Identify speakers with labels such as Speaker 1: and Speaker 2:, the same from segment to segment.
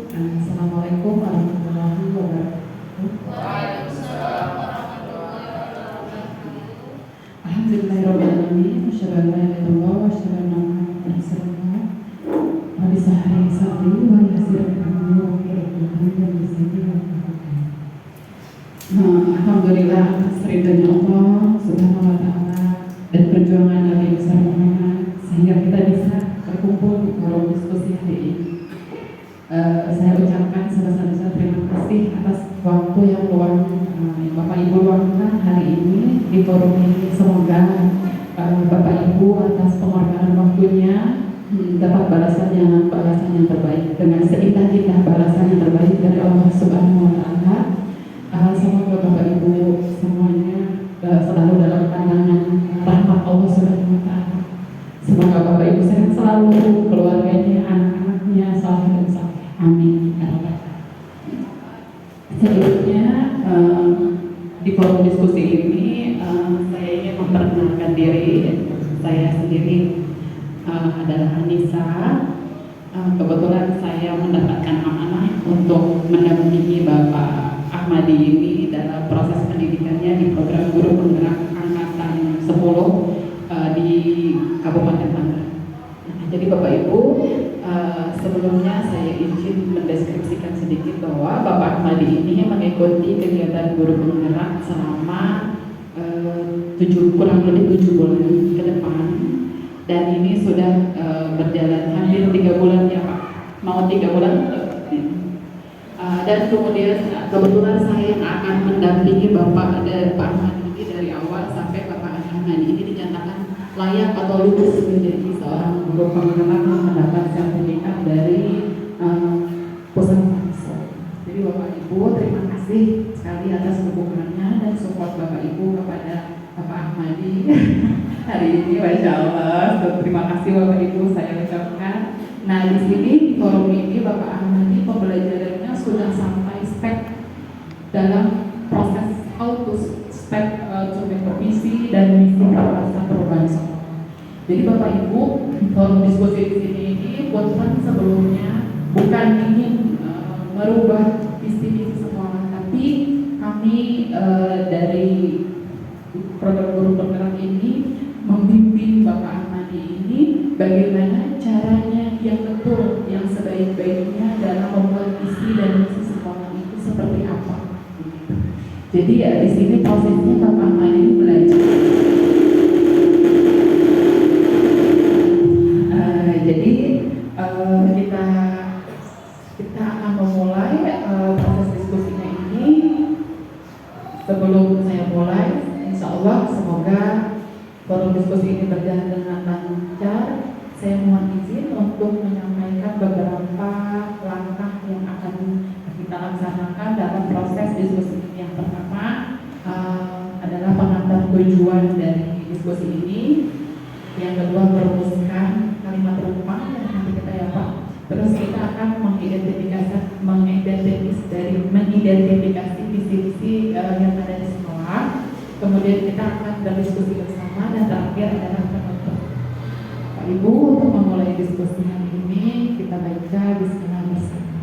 Speaker 1: Assalamualaikum warahmatullahi wabarakatuh.
Speaker 2: Waalaikumsalam warahmatullahi wabarakatuh.
Speaker 1: Alhamdulillahirabbil alamin, asyhadu an la ilaha illallah wa asyhadu anna Muhammadan rasulullah. Wa bi sahri sabri wa yasir amri wa qira'atan dan bismillah wa barakatuh. Alhamdulillah atas ridhonya Allah Subhanahu wa taala dan perjuangan Nabi besar Muhammad sehingga kita bisa berkumpul di forum diskusi hari ini. Saya ucapkan sebesar-besar terima kasih atas waktu yang luang yang Bapak Ibu luangkan hari ini di forum ini. Semoga Bapak Ibu atas pengorbanan waktunya dapat balasan yang terbaik dengan seindah-indah balasan yang terbaik dari Allah Subhanahu wa taala. Semoga Bapak Ibu semuanya selalu dalam pandangan rahmat Allah Subhanahu wa taala. Semoga Bapak Ibu sehat selalu, keluarganya, anak-anaknya saleh dan saleh. Amin. Selanjutnya di forum diskusi ini saya ingin memperkenalkan diri. Saya sendiri adalah Anissa. Kebetulan saya mendapatkan amanah untuk mendampingi Bapak Ahmadi ini dalam proses pendidikannya di program guru penggerak angkatan 10 di Kabupaten Tangerang. Jadi Bapak Ibu, sebelumnya saya izin mendeskripsikan sedikit bahwa Bapak Ahmadi ini mengikuti kegiatan guru penggerak selama kurang lebih 7 bulan ke depan, dan ini sudah berjalan hampir 3 bulan ya Pak, mau 3 bulan. Dan kemudian kebetulan saya yang akan mendampingi Bapak Ahmadi ini dari awal sampai Bapak Ahmadi ini dinyatakan layak atau lulus menjadi seorang guru penggerak yang mendapat sertifikat dari pusat Pansel. Jadi Bapak Ibu terima kasih sekali atas dukungannya dan support Bapak Ibu kepada Bapak Ahmadi hari ini. Masya Allah, terima kasih Bapak Ibu saya ucapkan. Nah di sini di forum ini Bapak Ahmadi pembelajarannya sudah sampai spek dalam proses autus spek supervisi dan misi kawasan perubahan sekolah. Jadi Bapak Ibu, forum diskusi di sini ini bukan sebelumnya bukan ingin merubah visi-misi sekolah, tapi kami dari program guru penggerak ini membimbing Bapak Ahmadi ini bagaimana caranya yang betul, yang sebaik-baiknya dalam membuat visi dan misi sekolah itu seperti apa. Jadi ya di sini prosesnya Bapak Ahmadi ini belajar. Jadi kita akan memulai proses diskusinya ini. Sebelum saya mulai, insya Allah semoga forum diskusi ini berjalan dengan lancar. Saya mohon izin untuk menyampaikan beberapa langkah yang akan kita laksanakan dalam proses diskusi ini. Yang pertama adalah pengantar tujuan dari diskusi ini. Yang kedua merumuskan kalimat rumah yang nanti kita ya Pak. Terus kita akan mengidentifikasi visi-visi yang ada di sekolah. Kemudian kita akan berdiskusi bersama dan terakhir adalah penutup. Pak Ibu, untuk memulai diskusi hari ini kita baca Bismillah bersama.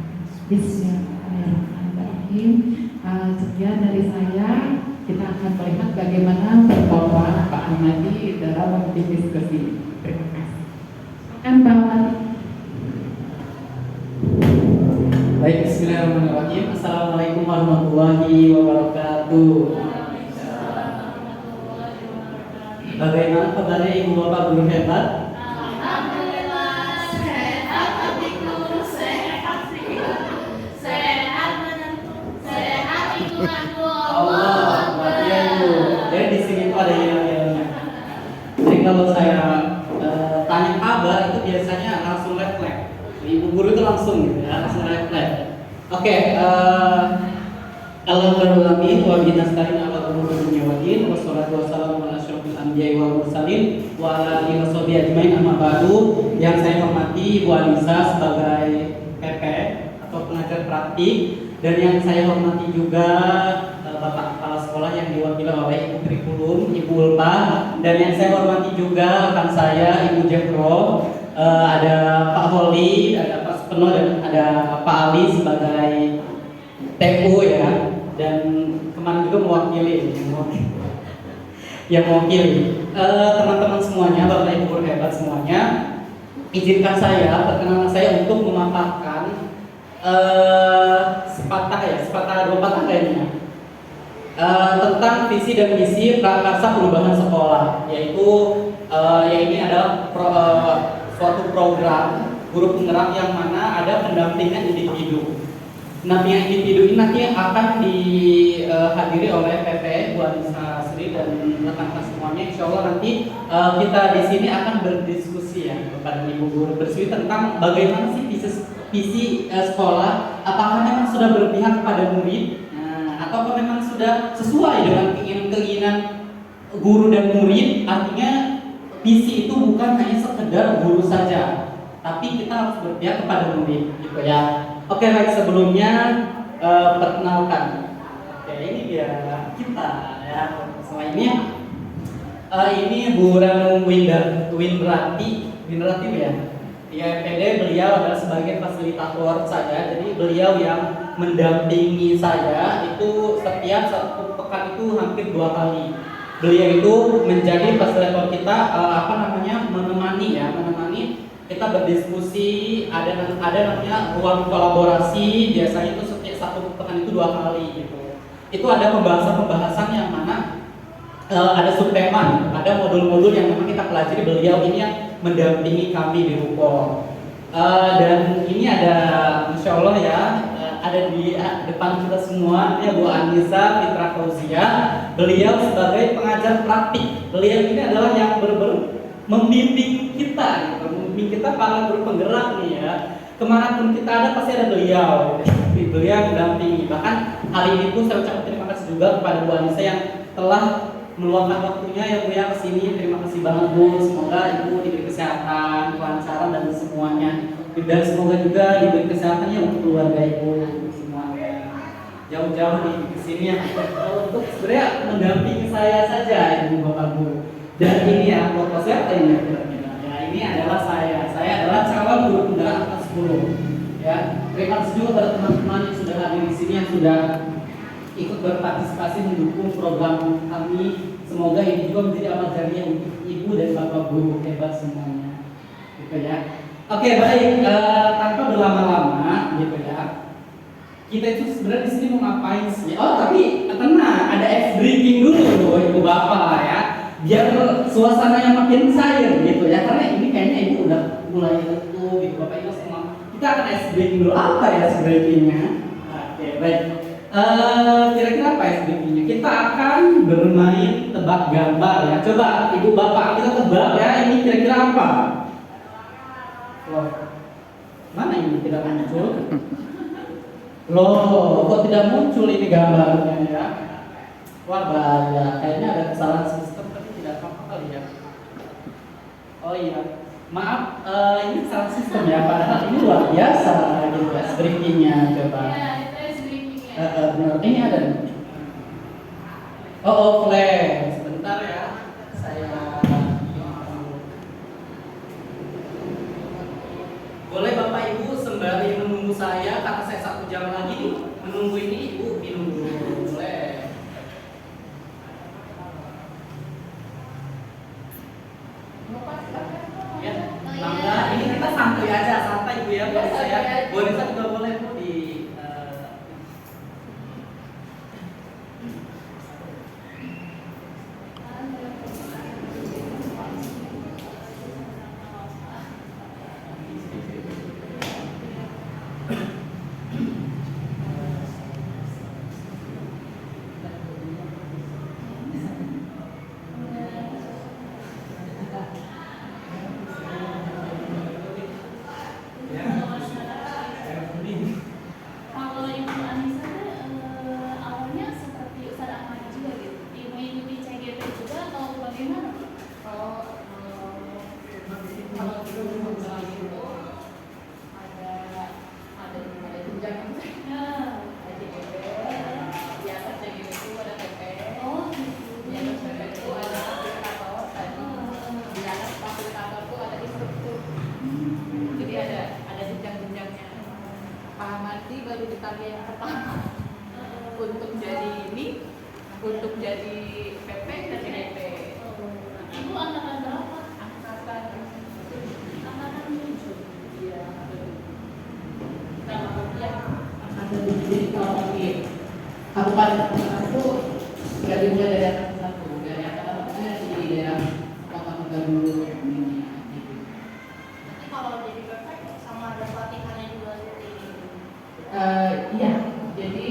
Speaker 1: Bismillahirrahmanirrahim. Sekian dari saya. Kita akan melihat bagaimana performa Pak Ahmadi dalam diskusi. Terima kasih. Kan Pak Ahmadi.
Speaker 2: Baik, bismillahirrahmanirrahim. Assalamualaikum warahmatullahi wabarakatuh. Bagaimana kabarnya Ibu Bapak Guru hebat?
Speaker 3: Alhamdulillah, sehat hatiku, sehat pikiran, sehat menentu, sehat lingkunganku.
Speaker 2: Allah, ya Ibu. Jadi di sini tuh ada yang. Jadi kalau saya tanya kabar itu biasanya langsung refleks. Ibu guru itu langsung gitu ya, langsung refleks. Oke, Alhamdulillah wa bihi nasta'in ala umuri dunya wa din, wassalatu wassalamu ala asyrofil anbiya'i wal mursalin wa ala alihi washabihi ajmain, amma ba'du. Yang saya hormati Ibu Anissa sebagai PP atau pengajar praktik, dan yang saya hormati juga Bapak Kepala Sekolah yang diwakili oleh Ibu Kurikulum, Ibu Ulpa, dan yang saya hormati juga rekan saya Ibu Jekro, ada Pak Holi, ada Pak penuh dan ada Pak Ali sebagai TU ya, dan kemarin juga mewakili teman-teman semuanya, Bapak Ibu guru hebat semuanya. Izinkan saya, perkenalan saya untuk memaparkan sepatah dua patah kayaknya tentang visi dan misi prakarsa perubahan sekolah, yaitu ini adalah suatu program guru penggerak yang mana ada pendampingan individu. Pendampingan individu ini nanti akan dihadiri oleh PP Bu Anissa Sri dan rekan-rekan semuanya. Insya Allah nanti kita di sini akan berdiskusi ya kepada Ibu Guru, berdiskusi tentang bagaimana sih visi sekolah, apakah memang sudah berpihak kepada murid, atau memang sudah sesuai dengan keinginan guru dan murid. Artinya visi itu bukan hanya sekedar guru saja, tapi kita harus berpihak kepada murid, gitu ya. Oke, baik, sebelumnya perkenalkan. Oke, ini dia kita ya. Selama ini Bu Ranu Windrati ya. Di PD beliau adalah sebagai fasilitator saya, jadi beliau yang mendampingi saya itu setiap satu pekan itu hampir 2 kali. Beliau itu menjadi fasilitator kita, menemani kita berdiskusi, ada namanya ruang kolaborasi, biasanya itu setiap satu pekan itu 2 kali gitu. Itu ada pembahasan yang mana ada subtema, ada modul-modul yang memang kita pelajari, beliau ini yang mendampingi kami di Ruko. Dan ini ada, Masya Allah ya, ada di depan kita semua, ini Bu Anissa Fitra Fauzia. Beliau sebagai pengajar praktik, beliau ini adalah yang membimbing kita, membimbing kita para guru penggerak nih ya. Kemanapun kita ada pasti ada beliau yang mendampingi. Bahkan hari ini pun saya ucapkan terima kasih juga kepada Bu Anissa yang telah meluangkan waktunya ya Bu ya kesini. Terima kasih banget Bu, semoga Ibu diberi kesehatan, kelancaran dan semuanya, dan semoga juga diberi kesehatannya untuk keluarga Ibu semuanya. Jauh-jauh nih kesini ya untuk sebenarnya mendampingi saya saja Ibu Bapak Bu. Dan ini ya proposnya ini adalah saya adalah calon guru penggerak atas 10 ya. Terima kasih juga kepada teman-teman yang sudah hadir di sini, yang sudah ikut berpartisipasi mendukung program kami. Semoga ini juga menjadi amal jariah untuk Ibu dan Bapak guru hebat semuanya, gitu ya. Oke, baik, tanpa berlama-lama, gitu ya. Kita itu sebenarnya di sini mau ngapain sih? Oh, tapi tenang, ada ice breaking dulu, Ibu Bapak ya, biar suasananya makin cair, gitu ya. Karena ini kayaknya Ibu udah mulai letu, gitu Bapak Ibu semua. Kita akan ice breaking dulu. Apa ya ice breakingnya? Oke, baik. Kira-kira apa ya sebelumnya? Kita akan bermain tebak gambar ya. Coba Ibu Bapak kita tebak ya, ini kira-kira apa? Loh, mana ini tidak muncul? Loh, kok tidak muncul ini gambarnya ya? Wah bahaya, kayaknya ada kesalahan sistem tapi tidak apa-apa kali ya. Oh iya, maaf, ini kesalahan sistem ya, padahal ini luar biasa gitu ya, breakingnya coba. Benar, ini ada nih. Oh, flash. Sebentar ya. Saya boleh Bapak Ibu sembari menunggu saya, karena saya 1 jam lagi nih menunggu ini, Ibu minum dulu. Boleh. Ya, bangga. Ini kita santai aja, santai Bu ya. Boleh saya, boleh saya juga boleh Bu di
Speaker 3: Ada jenjang-jenjangnya.
Speaker 1: mandi baru ditanya yang pertama untuk jadi ini, untuk jadi PP dan PP.
Speaker 3: Ibu angkatan berapa?
Speaker 1: Angkatan
Speaker 3: Angkatan 7.
Speaker 1: iya
Speaker 3: Berapa? Ya.
Speaker 1: angkatan jadi kalau di kabupaten itu nggak dimulai dari angkatan satu, dari angkatan satunya di daerah kota Megaru ini.
Speaker 3: Nanti kalau jadi perfect sama ada pelatihannya juga seperti ini.
Speaker 1: Iya, jadi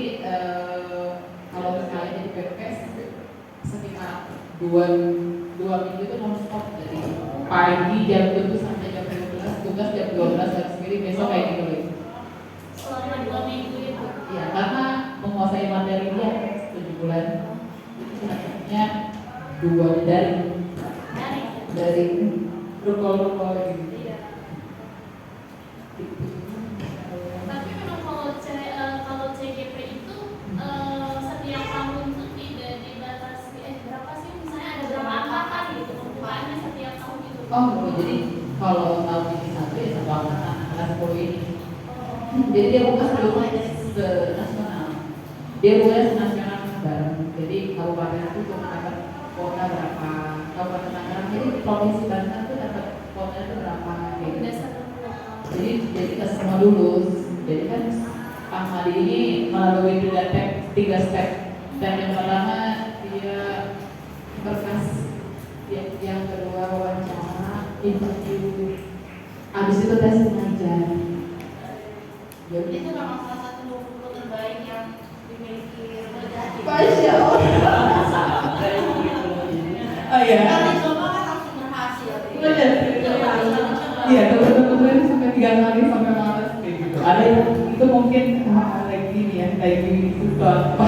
Speaker 1: kalau misalnya jadi PPS sekitar dua minggu itu non-stop, jadi pagi jam 7 sampai jam 12, tugas jam 12 harus sendiri, besok kayak gitu lagi.
Speaker 3: Selama 2 minggu itu.
Speaker 1: Ya, karena menguasai materi dia 7 bulan, itu akhirnya 2 dari rukol-rukol gitu.
Speaker 3: Iya. Tapi memang kalau CGP itu setiap tahun itu tidak dibatasi berapa sih, misalnya ada berapa angkatan gitu pembukaannya setiap tahun itu.
Speaker 1: Oh, jadi kalau tahun ini satu ya satu angkatan kelas 10 ini. Jadi dia buka sebelumnya nasional. Dia buka nasional bareng. Jadi kabupaten itu cuma dapat kuota berapa, kabupaten Tangerang jadi provinsi Banten itu dapat kuota itu berapa gitu. Jadi kita semua lulus. Jadi kan Ahmadi ini melalui 3 step. Dan yang pertama dia berkas, yang kedua wawancara, interview, habis itu tes pengajar.
Speaker 3: Jadi itu memang salah satu guru terbaik yang dimiliki Remaja.
Speaker 1: Masya Allah. Oh iya.
Speaker 3: Kalau dicoba kan langsung berhasil.
Speaker 1: Benar. Iya, teman-teman sampai 3 kali sampai malas kayak gitu. Ada yang itu mungkin lagi ini ya, lagi suka apa?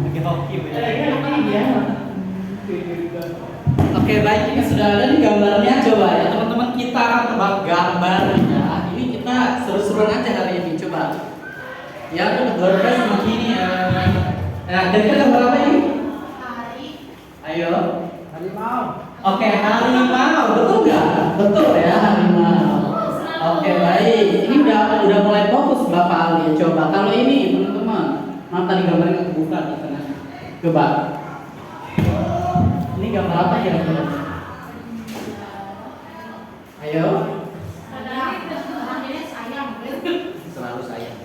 Speaker 2: Lagi hoki ya.
Speaker 1: Lagi ya.
Speaker 2: Oke, baik, ini sudah ada nih gambarnya. Coba ya teman-teman, kita akan tebak gambarnya. Ini kita seru-seruan aja hari ini, coba. Ya, aku gambarnya begini ya. Nah, kira-kira gambar apa ini?
Speaker 3: Hari.
Speaker 2: Ayo. Harimau. Oke, harimau, betul nggak? Betul ya, harimau. Oke, baik. Ini udah mulai fokus Bapak Ali. Coba kalau ini teman-teman, mana tadi gambarnya kebuka di tengah. Coba. Ini gambar apa kira-kira? Ayo.
Speaker 3: Akhirnya sayang.
Speaker 2: Selalu sayang.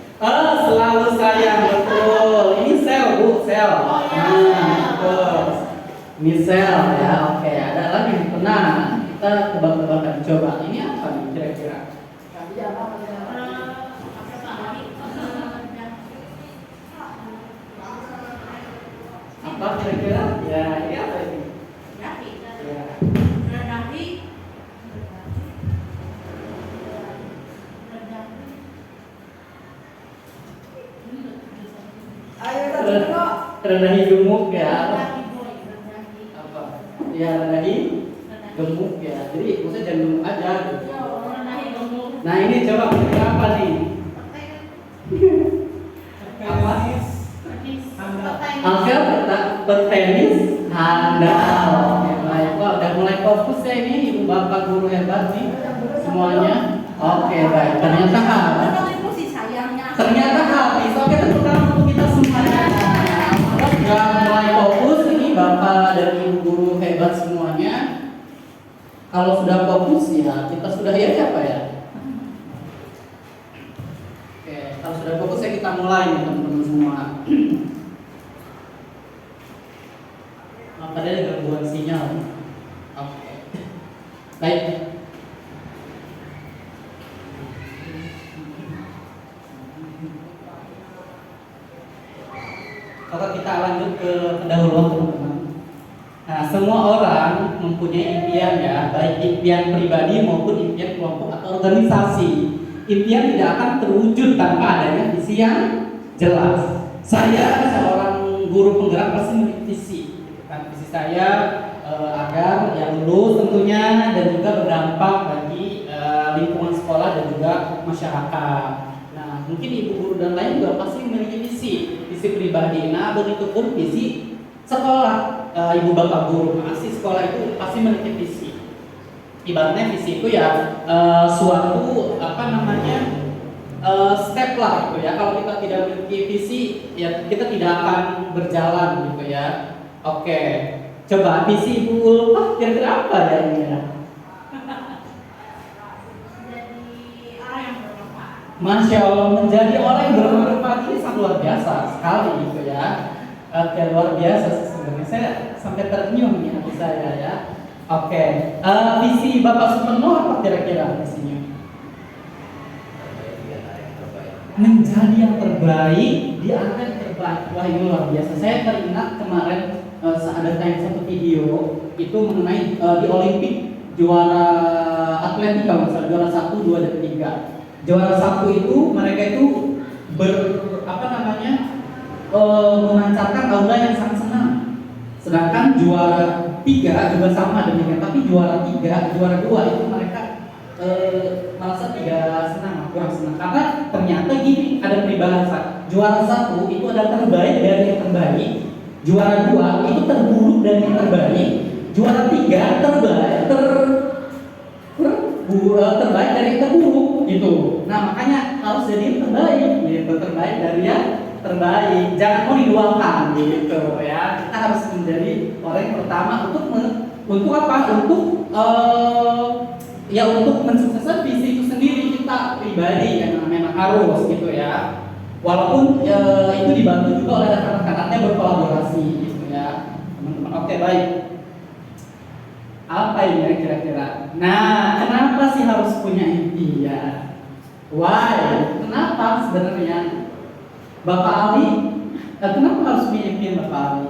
Speaker 2: Selalu sayang, betul. Ini sel, Bu, sel.
Speaker 3: Oh, iya,
Speaker 2: Nah,
Speaker 3: sel.
Speaker 2: betul. Ini sel ya. Oke, ada lagi. Nah, kita tebak-tebakan. Coba. Ini apa nih kira-kira? Apa kira-kira? Ya, ini apa ini? Ya. Rendahi gemuk ya. Apa? Ya, rendahi gemuk ya. Jadi maksudnya jangan gemuk aja. Gitu. Nah, ini coba kira-kira apa nih? Apa? Angkel bertenis handal. Oke, baik. Wah, udah mulai fokus ya ini ibu bapak guru hebat nih semuanya. Oke, baik. Ternyata habis. Ternyata habis. Oke, tepuk tangan untuk kita semuanya. Udah mulai fokus ini bapak dan ibu guru hebat semuanya. Kalau sudah fokus ya kita sudah ya apa ya? Oke, kalau sudah fokus ya kita mulai nih teman-teman semua. Tadi ada gangguan sinyal. Oke. Baik. Oke, kita lanjut ke pendahuluan teman-teman. Nah, semua orang mempunyai impian ya, baik impian pribadi maupun impian kelompok atau organisasi. Impian tidak akan terwujud tanpa adanya visi yang jelas. Saya seorang guru penggerak pasti memiliki visi. Visi saya agar yang lulus tentunya dan juga berdampak bagi lingkungan sekolah dan juga masyarakat. Nah, mungkin ibu guru dan lain juga pasti memiliki visi pribadi. Nah, begitu pun visi sekolah, ibu bapak guru pasti sekolah itu pasti memiliki visi. Ibaratnya visi itu ya suatu step lah gitu ya. Kalau kita tidak memiliki visi, ya kita tidak akan berjalan gitu ya. Oke, coba visi Ibu Ulfa kira-kira apa ya ini ya? Masya Allah, menjadi orang yang bermanfaat ini sangat luar biasa sekali gitu ya. Oke, luar biasa sebenarnya. Saya sampai tersenyum nih hati saya ya. Oke, visi Bapak Suparno apa kira-kira visinya? Menjadi yang terbaik di antara yang terbaik. Wah, ini luar biasa. Saya teringat kemarin saat ada tayang satu video itu mengenai di Olimpik juara atletika, misalnya juara 1, 2, dan 3. Juara 1 itu mereka itu memancarkan aura yang sangat senang. Sedangkan juara 3 juga sama demikian, tapi juara 3, juara 2 itu mereka merasa tidak senang, kurang senang. Karena ternyata gini, ada peribahasa, juara 1 itu adalah terbaik dari yang terbaik, juara 2 itu terburuk dari yang terbaik, juara 3 terbaik dari yang terburuk gitu. Nah, makanya harus jadi yang terbaik gitu, terbaik dari yang terbaik. Jangan mau diduakan gitu ya. Kita harus menjadi orang yang pertama untuk apa? Untuk mensukseskan visi itu sendiri kita pribadi yang memang harus gitu ya. Walaupun itu dibantu juga oleh rekan-rekannya berkolaborasi gitu ya, teman-teman. Oke, baik. Apa ini ya kira-kira? Nah, kenapa sih harus punya impian? Why? Kenapa sebenarnya? Bapak Ali, kenapa harus punya impian Bapak Ali?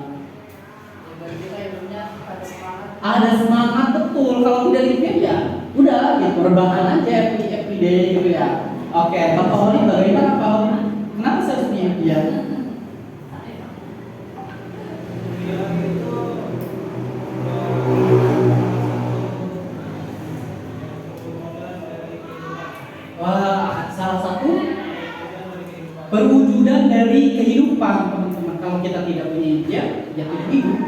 Speaker 2: Ada semangat betul. Kalau tidak impian ya udah gitu, rebahan aja everyday gitu ya. Oke, Bapak Ali bagaimana Pak Ali? Kenapa saya harus punya impian? Wah, salah satu perwujudan dari kehidupan teman-teman. Kalau kita tidak punya impian, ya tidak hidup.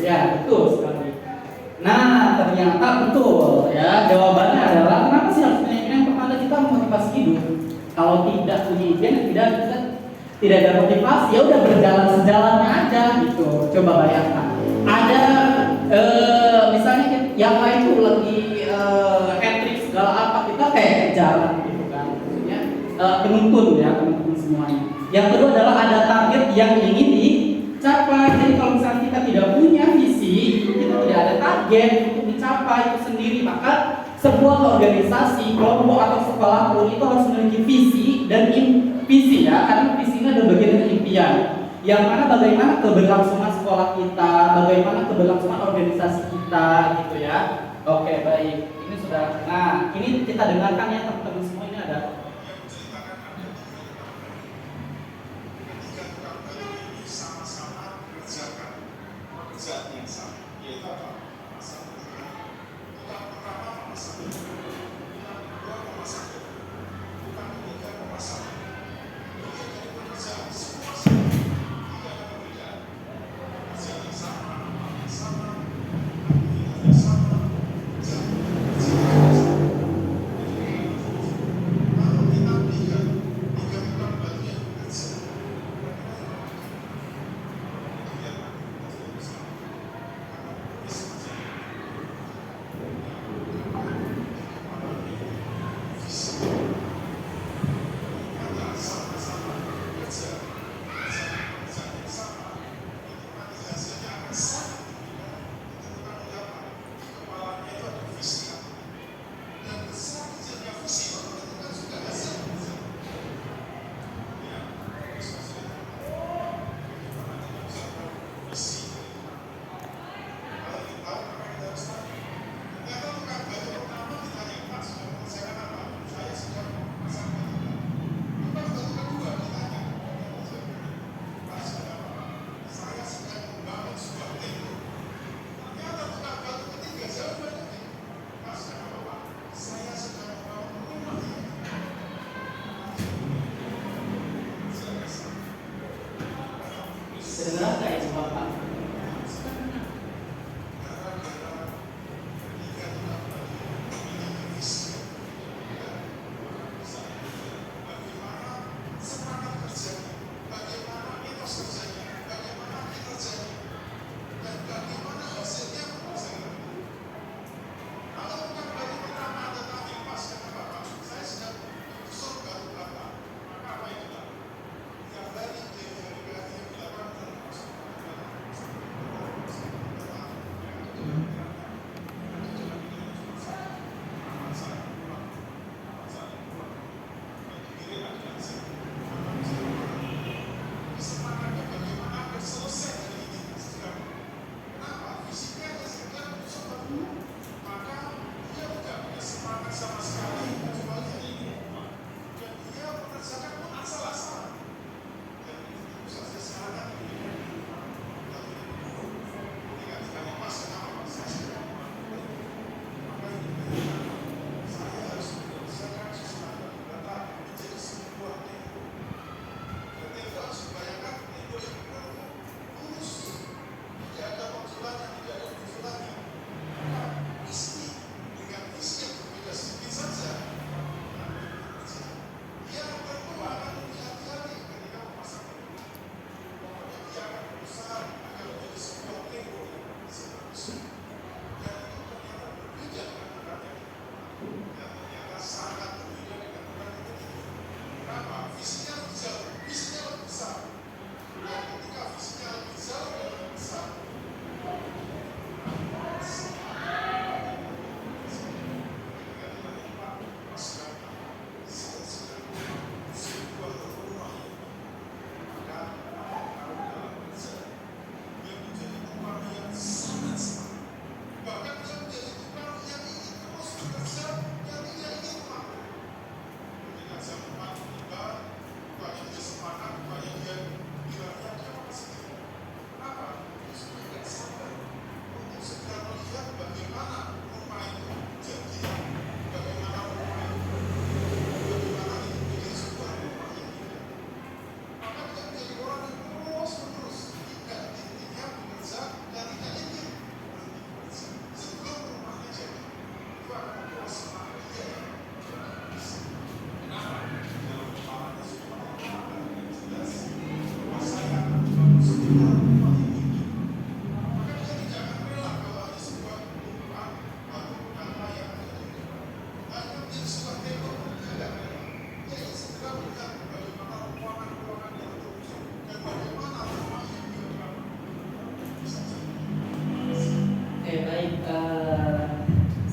Speaker 2: Ya, betul sekali. Nah, ternyata betul ya. Jawabannya adalah kenapa sih harus punya impian? Yang pertama, kita memotivasi hidup. Kalau tidak punya impian, tidak ada motivasi, ya udah berjalan sejalannya aja gitu. Coba bayangkan. Ada misalnya yang lain tuh lagi hat-trick segala apa, kita kayak jalan gitu kan. Maksudnya penuntun semuanya. Yang kedua adalah ada target yang ingin dicapai. Jadi kalau misalnya kita tidak punya visi, kita tidak ada target untuk dicapai itu sendiri, maka sebuah organisasi, kelompok atau sekolah pun itu harus memiliki visi dan visi ya, karena visi ini adalah bagian dari impian. Yang mana bagaimana keberlangsungan sekolah kita, bagaimana keberlangsungan organisasi kita gitu ya. Oke, baik. Ini sudah. Nah, ini kita dengarkan ya teman-teman semua, ini ada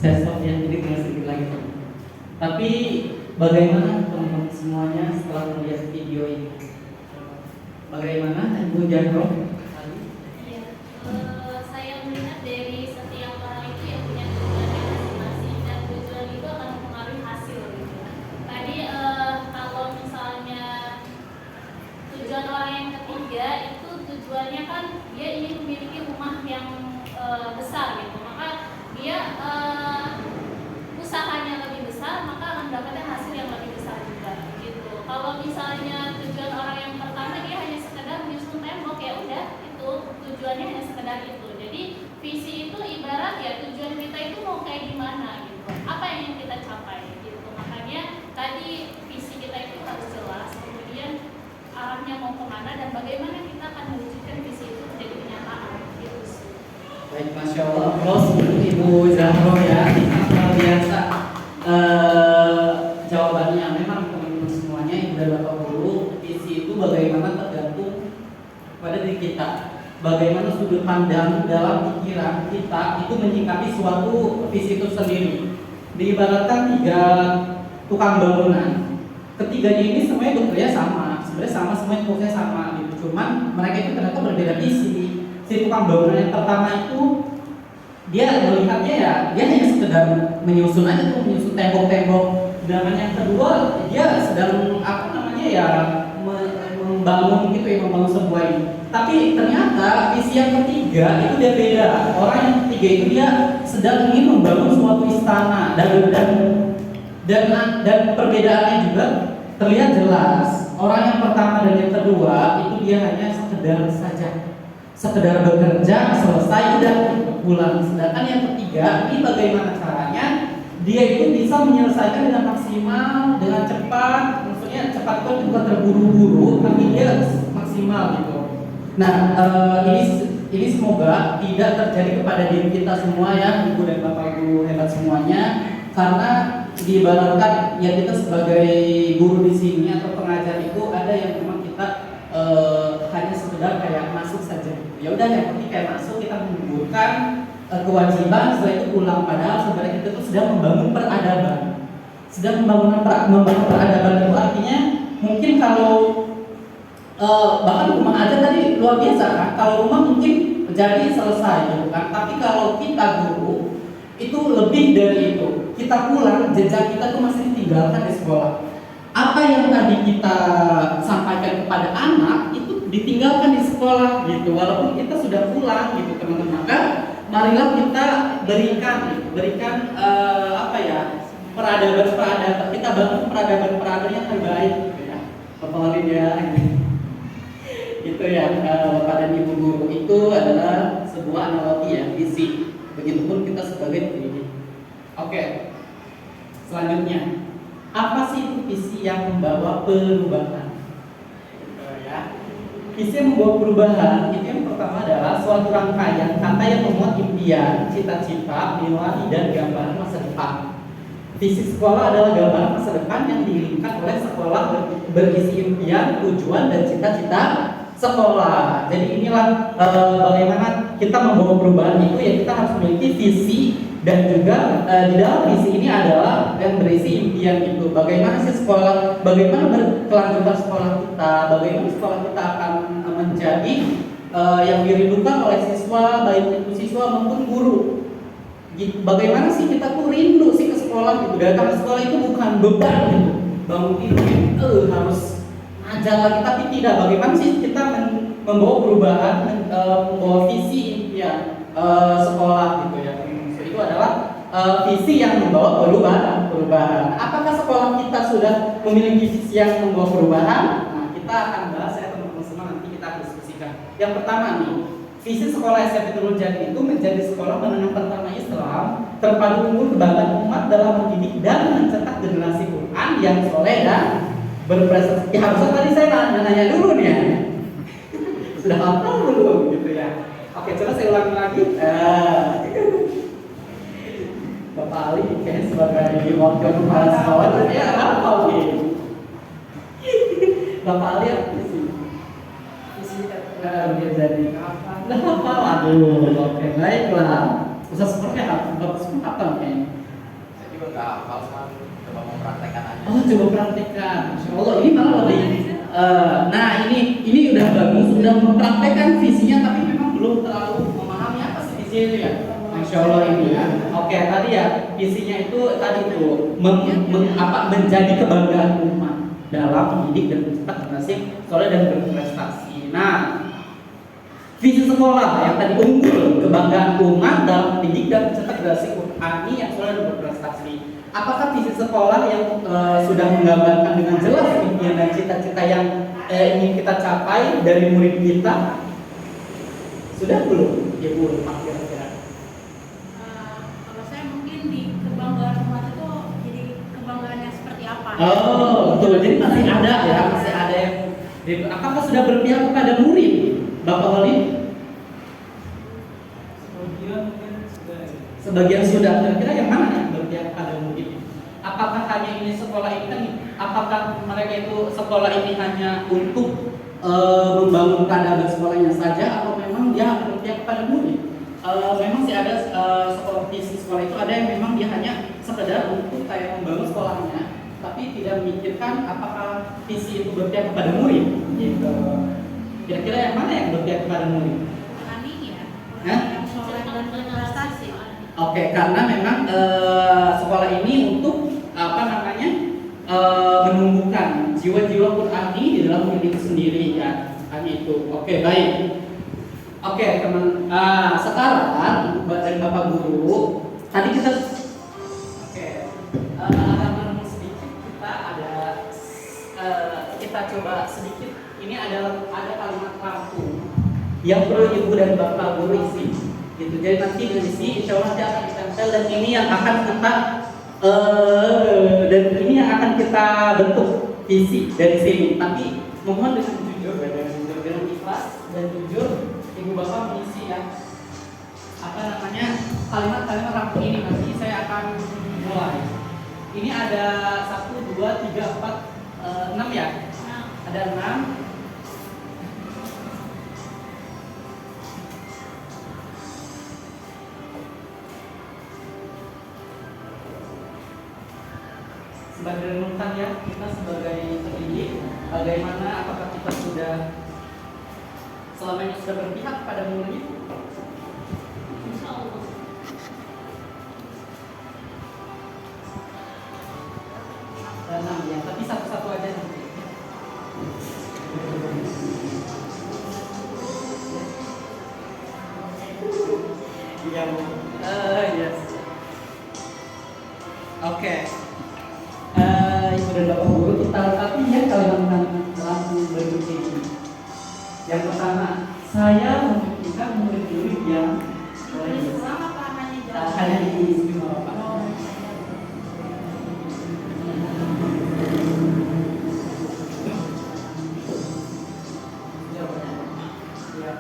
Speaker 2: Saya stop ya, jadi tinggal sedikit lagi. Tapi bagaimana teman-teman semuanya setelah melihat video ini? Bagaimana Ibu Jandro?
Speaker 3: Iya, saya melihat dari setiap orang itu yang punya tujuannya masing-masing dan tujuan itu akan mempengaruhi hasil gitu. Tadi kalau misalnya tujuan orang yang ketiga itu tujuannya kan dia ingin memiliki rumah yang besar gitu, maka dia usahanya lebih besar maka akan mendapatkan hasil yang lebih besar juga gitu. Kalau misalnya tujuan orang yang pertama dia hanya sekedar menyusun tembok, ya udah itu tujuannya hanya sekedar itu. Jadi visi itu ibarat ya tujuan kita itu mau kayak gimana gitu, apa yang ingin kita capai gitu. Makanya tadi visi kita itu harus jelas, kemudian arahnya mau kemana dan bagaimana kita akan mewujudkan visi itu menjadi kenyataan gitu sih.
Speaker 2: Baik, Masya Allah. Terus Ibu Zahro ya, luar biasa jawabannya. Memang teman-teman semuanya Ibu dan Bapak Guru, visi itu bagaimana tergantung pada diri kita. Bagaimana sudut pandang dalam pikiran kita itu menyikapi suatu visi itu sendiri. Diibaratkan 3 tukang bangunan, ketiganya ini semuanya bekerja sama, sebenarnya sama, semuanya bekerja sama gitu. Cuman mereka itu ternyata berbeda visi. Si tukang bangunan yang pertama itu dia melihatnya ya dia hanya sekedar menyusun aja tuh, menyusun tembok-tembok. Dan yang kedua dia sedang membangun gitu ya, membangun sebuah ini. Tapi ternyata visi yang ketiga itu dia beda. Orang yang ketiga itu dia sedang ingin membangun suatu istana dan perbedaannya juga terlihat jelas. Orang yang pertama dan yang kedua itu dia hanya sekedar bekerja selesai udah pulang. Sedangkan yang ketiga ini bagaimana caranya dia itu bisa menyelesaikan dengan maksimal, dengan cepat. Maksudnya cepat itu bukan terburu-buru, tapi dia maksimal gitu. Nah, ini semoga tidak terjadi kepada diri kita semua ya, Ibu dan Bapak Ibu hebat semuanya. Karena diibaratkan ya kita sebagai guru di sini atau pengajar itu ada yang memang kita hanya sekedar kayak masuk saja. Ya udah yang penting kayak masuk, kita menggugurkan kewajiban, setelah itu pulang. Padahal sebenarnya kita tuh sedang membangun peradaban. Membangun peradaban itu artinya mungkin kalau bahkan rumah aja tadi luar biasa kan. Kalau rumah mungkin jadi selesai gitu kan. Tapi kalau kita guru itu lebih dari itu. Kita pulang, jejak kita tuh masih ditinggalkan di sekolah. Apa yang tadi kita sampaikan kepada anak itu ditinggalkan di sekolah gitu. Walaupun kita sudah pulang gitu teman-teman. Maka marilah kita berikan peradaban, kita bangun peradaban yang terbaik gitu ya. Bapak Walid ya. Itu ya, Bapak dan Ibu guru, itu adalah sebuah analogi ya, visi. Begitupun kita sebagai pendidik. Oke. Selanjutnya, apa sih itu visi yang membawa perubahan? Ya. Visi yang membawa perubahan itu yang pertama adalah suatu rangkaian kata yang memuat impian, cita-cita, nilai dan gambaran masa depan. Visi sekolah adalah gambaran masa depan yang diinginkan oleh sekolah berisi impian, tujuan dan cita-cita sekolah. Jadi inilah bagaimana kita membawa perubahan itu ya, kita harus memiliki visi. Dan juga di dalam visi ini adalah yang berisi impian itu. Bagaimana sih sekolah, bagaimana berkelanjutan sekolah kita, bagaimana sekolah kita akan menjadi yang dirindukan oleh siswa, baik itu siswa maupun guru. Bagaimana sih kita tuh rindu sih ke sekolah gitu. Datang ke sekolah itu bukan beban gitu. Bangun itu harus ngajar lagi, tapi tidak. Bagaimana sih kita membawa perubahan, membawa visi impian sekolah gitu ya. Itu adalah visi yang membawa perubahan. Apakah sekolah kita sudah memiliki visi yang membawa perubahan? Nah, kita akan bahas ya teman-teman semua, nanti kita diskusikan. Yang pertama nih, visi sekolah SMP Nurul Jati itu menjadi sekolah menengah pertama Islam terpadu unggul kebanggaan umat dalam mendidik dan mencetak generasi Quran yang soleh dan berprestasi. Ya, harusnya tadi saya nanya dulu nih ya. Sudah hafal belum gitu ya? Oke, coba saya ulangi lagi. Bapak Ali kayaknya sebagai wakil kepala sekolah ya apa gitu. Bapak Ali apa sih? Visi dia jadi apa? Aduh, oke baiklah. Ustaz seperti apa? Bapak seperti apa kayaknya?
Speaker 4: Saya juga nggak hafal, cuma coba mempraktekkan aja.
Speaker 2: Oh, coba praktekkan. Masya Allah, ini malah lebih. Nah, ini udah bagus, udah mempraktekkan visinya, tapi memang belum terlalu memahami apa sih visinya itu ya. Masya Allah ini ya. Oke, tadi ya visinya itu tadi tuh menjadi kebanggaan umat dalam mendidik dan mencetak generasi soleh dan berprestasi. Nah, visi sekolah yang tadi unggul, kebanggaan umat dalam mendidik dan mencetak generasi Qur'ani yang soleh dan berprestasi. Apakah visi sekolah yang sudah menggambarkan dengan jelas impian dan cita-cita yang ingin kita capai dari murid kita? Sudah belum? Ya belum, Pak, kira-kira.
Speaker 5: Kalau saya mungkin di kebanggaan umat itu jadi kebanggaannya seperti apa?
Speaker 2: Oh, betul. Jadi masih ada ya, masih ada yang. Apakah sudah berpihak kepada murid, Bapak Wali? Sebagian sudah. Kira-kira yang mana yang berpihak kepada murid? Apakah hanya ini sekolah ini kan? Apakah mereka itu sekolah ini hanya untuk membangun keadaan sekolahnya saja, atau memang dia berpihak kepada murid? Memang sih ada sekolah visi sekolah itu ada yang memang dia hanya sekedar untuk kayak membangun sekolahnya, tapi tidak memikirkan apakah visi itu berpihak kepada murid. Gitu. Kira-kira yang mana yang berpihak kepada murid?
Speaker 5: Qur'ani ya.
Speaker 2: Hah?
Speaker 5: Yang soleh dan berprestasi.
Speaker 2: Oke, karena memang sekolah ini untuk menumbuhkan jiwa-jiwa Qur'ani di dalam diri sendiri ya, hanya itu. Oke, baik. Oke, teman. Sekarang dari Bapak Guru, tadi kita akan sedikit kita coba sedikit. Ini ada kalimat rampung yang perlu Ibu dan Bapak Guru isi. Gitu. Jadi nanti diisi, insya Allah nanti akan ditempel dan ini yang akan kita bentuk visi dari sini. Tapi mohon dengan jujur, dengan ikhlas dan jujur, Ibu Bapak mengisi ya kalimat-kalimat rampung ini. Nanti saya akan mulai. Ini ada 1, 2, 3, 4, 6 ya. Ada 6. Sebagai renungan ya, kita sebagai pendidik, bagaimana, apakah kita sudah selama ini sudah berpihak pada murid?
Speaker 3: Insya Allah.
Speaker 2: Ada 6 ya, tapi satu-satu aja nanti. Iya, yes. Oke. Ibu dan Bapak Guru, kita lengkapi ya kalimat-kalimat langsung berikut ini. Yang pertama, saya memikirkan murid-murid yang
Speaker 5: Islam apa hanya jalan?
Speaker 2: hanya di istimewa Bapak. Ya.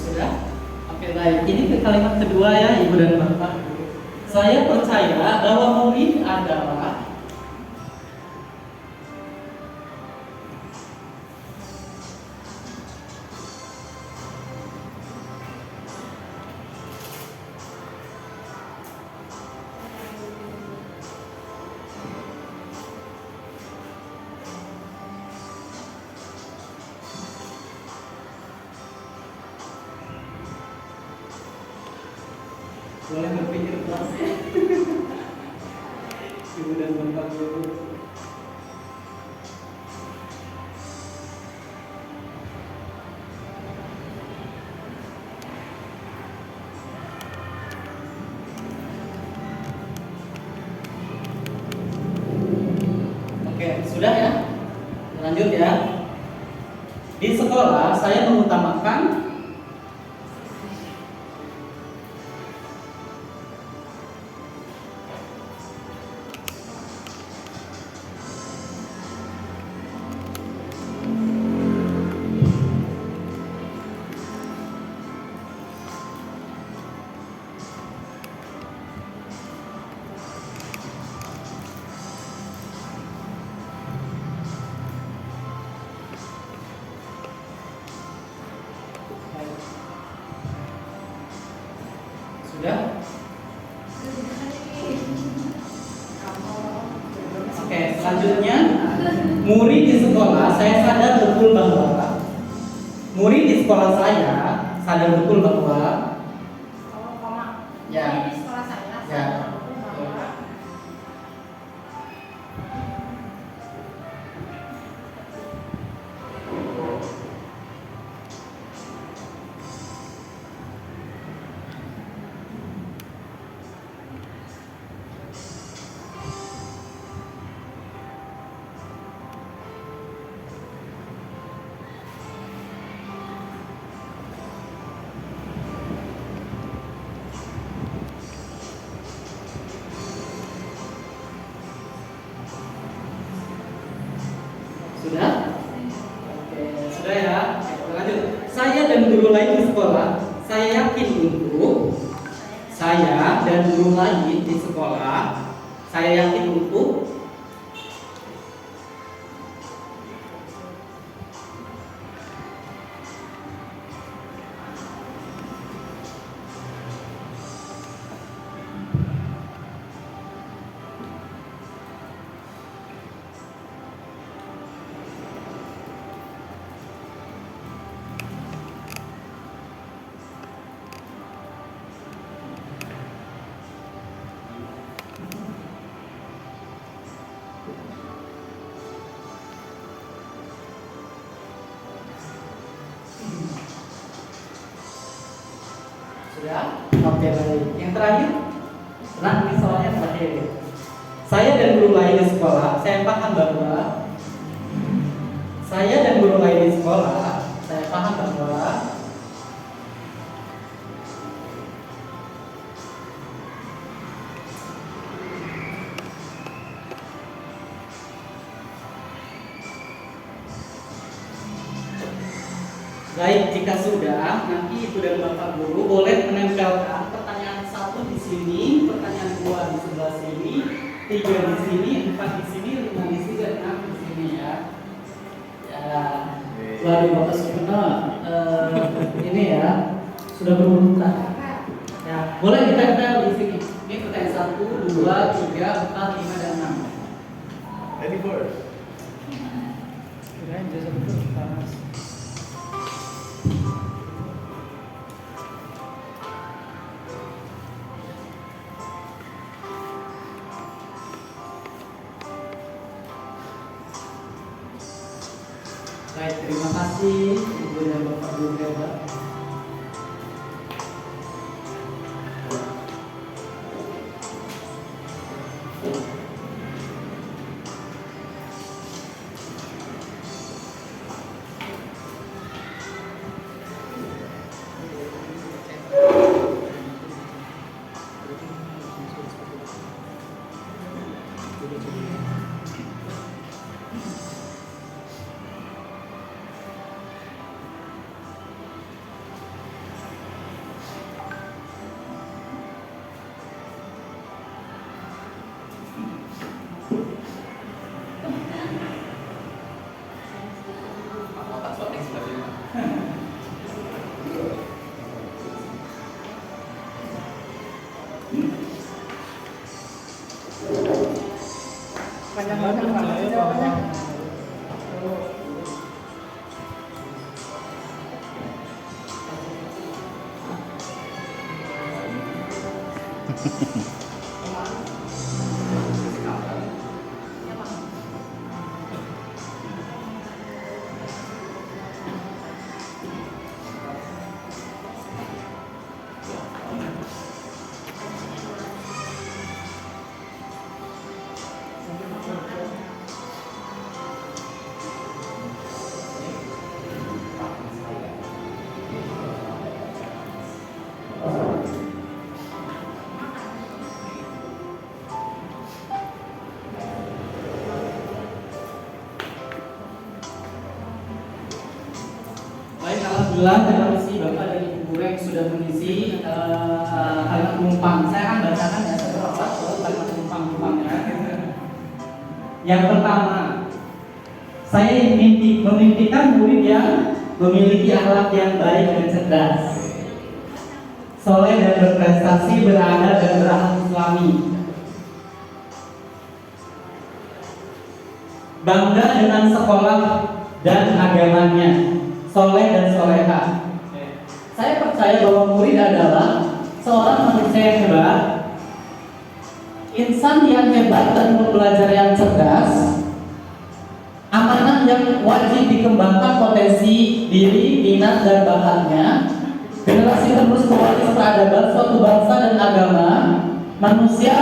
Speaker 2: Sudah? Oke, baik. Ini ke kalimat kedua ya, Ibu dan Bapak. Saya percaya bahwa murid adalah boleh berpikir keras ya. Ibu dan Bapak Guru. Oke, sudah ya? Lanjut ya. Di sekolah saya mengutamakan murid di sekolah, saya sadar betul bahwa murid di sekolah saya sadar betul bahwa
Speaker 5: Kalau koma.
Speaker 2: Ya.
Speaker 5: Jadi di sekolah saya
Speaker 2: Ya.
Speaker 5: saya tahu bahwa
Speaker 2: sudah? Oke, sudah ya. Oke, lanjut. Saya dan guru lain di sekolah, saya yakin untuk saya dan guru lain di sekolah, saya yakin untuk sudah? Oke, baik. Yang terakhir, nah ini soalnya terakhir. Saya dan guru lain di sekolah, saya paham bahwa baik, jika sudah, nanti Ibu dan Bapak Guru boleh menempelkan pertanyaan 1 di sini, pertanyaan 2 di sebelah sini, 3 di sini, 4 di sini, 5 di sini, dan 6 di sini ya. Ya, waduh Bapak Sukuna, ini ya sudah berurutan. Ya, boleh ditempel di sini. Ini pertanyaan 1, 2, 3, 4, 5, dan 6.
Speaker 4: Ready first.
Speaker 2: Kirain jasa betul panas. Baik, terima kasih Ibu dan Bapak Guru hebat.
Speaker 4: Otak sorting seperti itu.
Speaker 2: Panjang-panjang jawabannya. Baik, alhamdulillah terima kasih Bapak dan Ibu Guru yang sudah mengisi kalimat penumpang. Saya akan bacakan ya seberapa kalimat penumpang-penumpangnya. Yang pertama, saya memimpikan murid yang memiliki akhlak yang baik dan cerdas, soleh dan berprestasi, beradab dan berakhlak Islami. bangga dengan sekolah dan agamanya, soleh dan soleha. Saya percaya bahwa murid adalah seorang manusia yang hebat, insan yang hebat dan pembelajar yang cerdas, amanah yang wajib dikembangkan potensi diri, minat dan bakatnya, generasi penerus pewaris peradaban suatu bangsa dan agama, manusia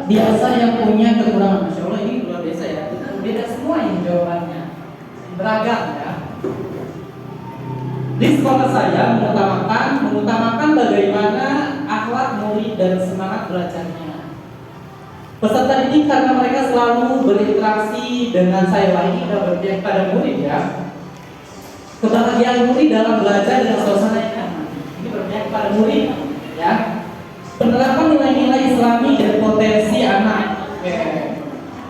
Speaker 2: biasa yang punya kekurangan. Masya Allah, ini luar biasa ya. Beda semua ini jawabannya, beragam ya. Di sekolah saya mengutamakan bagaimana akhlak murid dan semangat belajarnya. Peserta didik karena mereka selalu berinteraksi dengan saya. Wah, ini udah berpihak pada murid ya. Kebahagiaan murid dalam belajar dengan suasana yang nyaman. Ini berpihak pada murid ya. Penerapan nilai-nilai Islami dan potensi anak.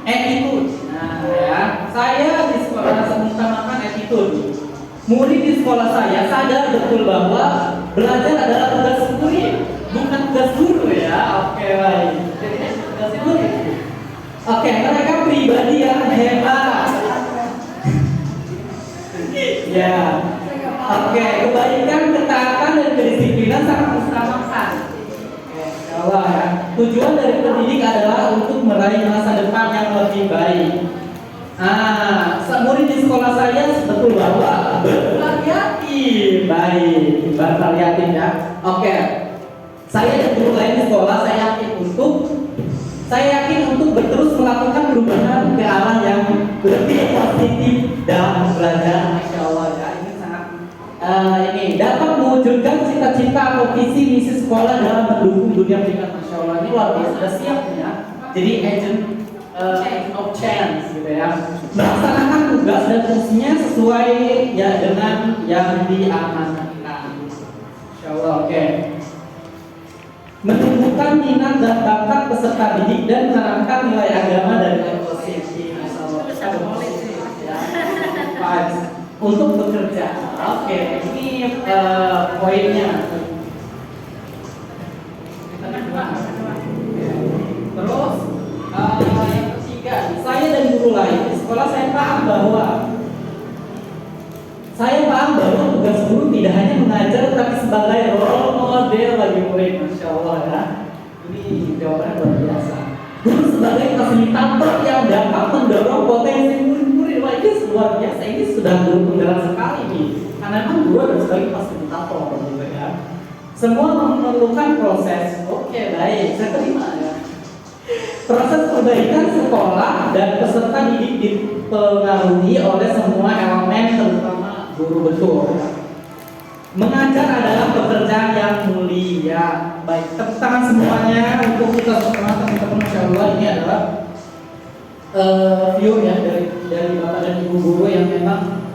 Speaker 2: Attitude. Nah ya, saya di sekolah mengutamakan attitude. Murid di sekolah saya sadar betul bahwa belajar adalah tugas murid, bukan tugas guru ya. Oke, baik. Jadi tugas murid. Oke, mereka pribadi yang hebat. Ya. Oke, kebaikan, ketaatan dan kedisiplinan sangat mengutamakan. Allah ya. Tujuan dari pendidik adalah untuk meraih masa depan yang lebih baik. Murid di sekolah saya betul bahwa bervariatif, baik, bervariatif ya. Oke, saya dan guru lain di sekolah saya yakin untuk terus melakukan perubahan ke arah yang lebih positif dalam belajar. Masya Allah ya, ini sangat ini dapat mewujudkan cita-cita atau visi misi sekolah dalam mendukung dunia pendidikan. Masya Allah, ini luar biasa, sudah siap ya. Jadi agent of change gitu ya, melaksanakan tugas dan fungsinya sesuai ya dengan yang diamanatkan. Insyaallah. Oke. Menumbuhkan minat dan bakat peserta didik dan menanamkan nilai agama dan positif. Untuk bekerja. Oke, ini poinnya. Terus yang ketiga, saya dan guru lain di sekolah saya paham bahwa tugas guru tidak hanya mengajar tapi sebagai role model bagi murid. Masya Allah ya, ini jawabannya luar biasa. Guru sebagai fasilitator yang dapat mendorong potensi murid-murid. Wah, ini luar biasa, ini sudah guru penggerak sekali nih, karena memang guru adalah sebagai fasilitator gitu ya. Semua memerlukan proses. Oke, baik, saya terima ya. Proses perbaikan sekolah dan peserta didik dipengaruhi oleh semua elemen, terutama guru betul. Mengajar adalah pekerjaan yang mulia. Baik, tepuk tangan semuanya untuk kita semua teman-teman. Masya Allah, ini adalah view ya dari bapak dan ibu guru yang memang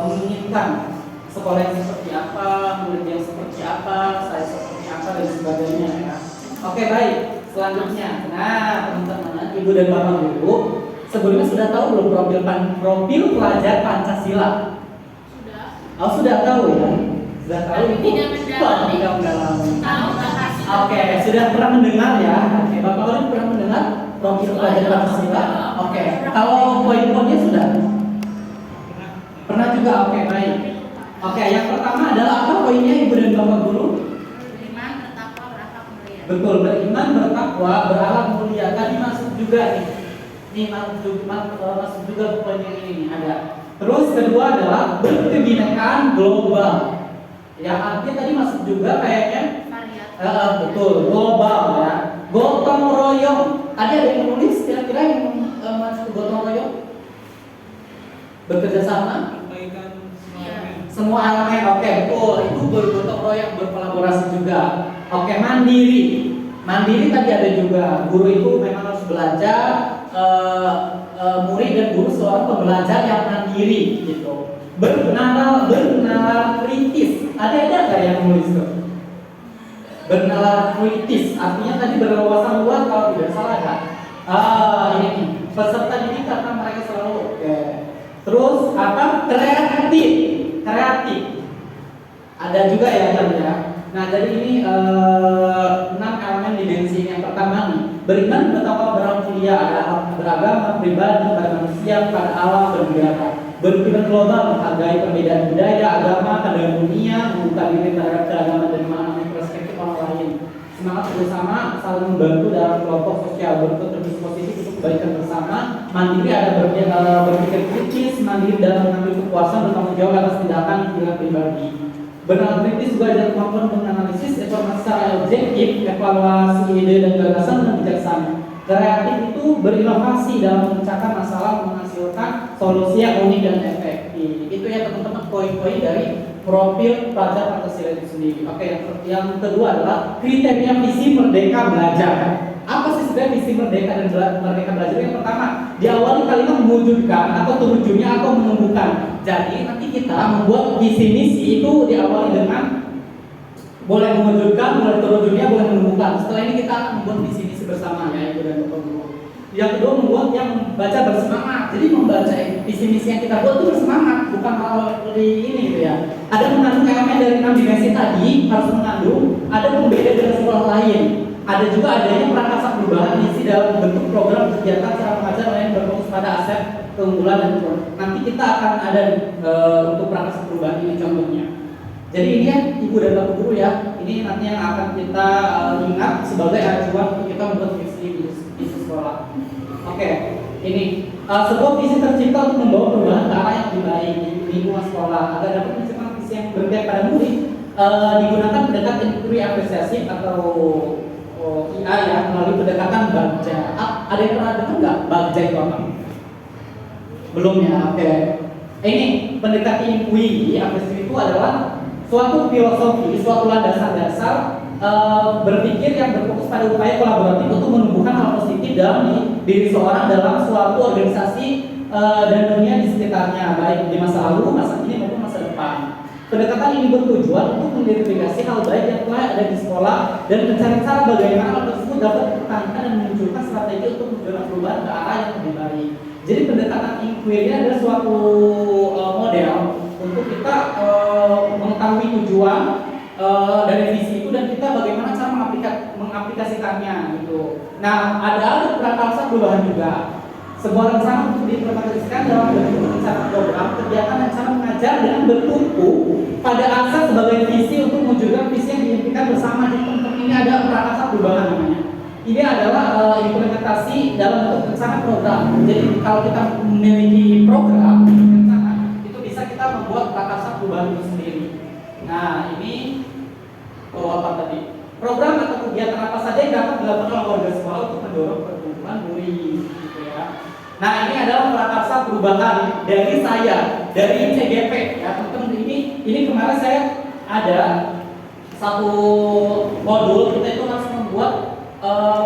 Speaker 2: menginginkan sekolah yang seperti apa, murid yang seperti apa, saya seperti apa dan sebagainya ya. Oke, baik. Selanjutnya, nah teman-teman, ibu dan bapak guru, sebelumnya sudah tahu belum profil pelajar Pancasila?
Speaker 3: Sudah.
Speaker 2: Oh, sudah tahu ya? Sudah tahu.
Speaker 3: Tidak mendalami.
Speaker 2: Tidak mendalami.
Speaker 3: Tahu
Speaker 2: Oke, sudah pernah mendengar ya? Oke, bapak kalian pernah mendengar profil pelajar Pancasila? Oke, kalau poin-poinnya sudah? Pernah juga. Oke, baik. Oke, yang pertama adalah apa poinnya ibu dan bapak guru? Betul, beriman, bertakwa, berakhlak mulia. Tadi masuk juga nih. Ini masuk juga poin yang ini ada. Terus kedua adalah berkebinekaan global. Ya, artinya tadi masuk juga kayaknya. Betul, global ya. Gotong royong. Tadi ada yang menulis kira-kira yang masuk gotong royong. Bekerja sama. Semua elemen. Oke, betul. Itu bergotong royong, berkolaborasi juga. Oke, mandiri tadi ada juga. Guru itu memang harus belajar, murid dan guru seorang pembelajar yang mandiri gitu. Bernalar kritis. Ada nggak yang nulis tuh? Bernalar kritis artinya tadi berwawasan luas kalau tidak salah kan? Ini peserta didik karena mereka selalu oke. Terus apa? Kreatif. Ada juga ya tadi ya. Nah, jadi ini 6 elemen dimensi. Yang pertama nih, beriman betapa bermulia beragama, pribadi, pada manusia, pada alam, bernegara, berpikiran global, menghargai perbedaan budaya, agama, pandangan dunia, membuka diri terhadap keragaman dan memahami perspektif orang lain, semangat bersama, saling membantu dalam kelompok sosial, berkontribusi positif untuk kebaikan bersama, mandiri ada berpikir kritis, mandiri dalam mengambil kekuasaan, bertanggung jawab atas tindakan pribadi. Benar kritis juga ada kemampuan menganalisis informasi secara objektif, evaluasi ide dan gagasan dengan bijaksana. Kreatif itu berinovasi dalam memecahkan masalah, menghasilkan solusi yang unik dan efektif. Itu ya teman-teman poin-poin dari profil pelajar Pancasila itu sendiri. Oke, yang kedua adalah kriteria visi merdeka belajar. Apa sih sebenarnya visi merdeka dan merdeka belajar? Yang pertama, diawali kalimat mewujudkan atau terwujudnya atau menumbuhkan. Jadi nanti kita membuat visi misi itu diawali dengan boleh mewujudkan, boleh terwujudnya, boleh menumbuhkan. Setelah ini kita akan membuat visi misi bersama ya, Ibu dan Bapak Guru. Yang kedua, membuat yang membaca bersemangat. Jadi membaca visi misi yang kita buat itu bersemangat, bukan hal dari ini gitu ya. Ada mengandung elemen dari 6 dimensi tadi, harus mengandung, ada pembeda dari sekolah lain. Ada juga adanya prakarsa perubahan isi dalam bentuk program kegiatan cara mengajar lain berfokus pada aset keunggulan dan nanti kita akan ada untuk prakarsa perubahan ini contohnya. Jadi ini ya Ibu dan Bapak Guru ya, ini nanti yang akan kita ingat sebagai acuan untuk kita membuat visi sekolah. Oke, ini sebuah visi tercipta untuk membawa perubahan ke arah yang lebih baik di lingkungan sekolah agar dapat menciptakan visi yang berpihak pada murid. Digunakan pendekatan inquiry apresiasi atau IA ya, melalui pendekatan bagja. Ada yang pernah dengar nggak bagja itu apa? Belum ya, oke. Ini pendekatan inquiry apresiasi itu adalah suatu filosofi, suatu landasan dasar berpikir yang berfokus pada upaya kolaboratif untuk menumbuhkan hal positif dalam diri seorang dalam suatu organisasi dan dunia di sekitarnya, baik di masa lalu, masa kini maupun masa depan. Pendekatan ini bertujuan untuk mengidentifikasi hal baik yang telah ada di sekolah dan mencari cara bagaimana hal tersebut dapat dipertahankan dan memunculkan strategi untuk menunjukkan perubahan ke arah yang lebih baik. Jadi pendekatan inquiry adalah suatu model untuk kita mengetahui tujuan dari visi itu dan kita bagaimana cara mengaplikasikannya gitu. Nah, ada prakarsa perubahan juga. Sebuah rencana untuk diimplementasikan dalam bentuk rencana program, kegiatan dan cara mengajar dengan bertumpu pada asas sebagai visi untuk mewujudkan visi yang diimpikan bersama. Di tempat ini ada prakarsa perubahan namanya. Ini adalah implementasi dalam bentuk rencana program. Jadi kalau kita memiliki program rencana, itu bisa kita membuat prakarsa perubahan itu sendiri. Nah, ini apa tadi? Program atau kegiatan apa saja yang dapat dilakukan oleh warga sekolah untuk mendorong pertumbuhan murid, gitu ya. Nah, ini adalah prakarsa perubahan dari saya, dari CGP ya teman-teman. Ini kemarin saya ada satu modul, kita itu harus membuat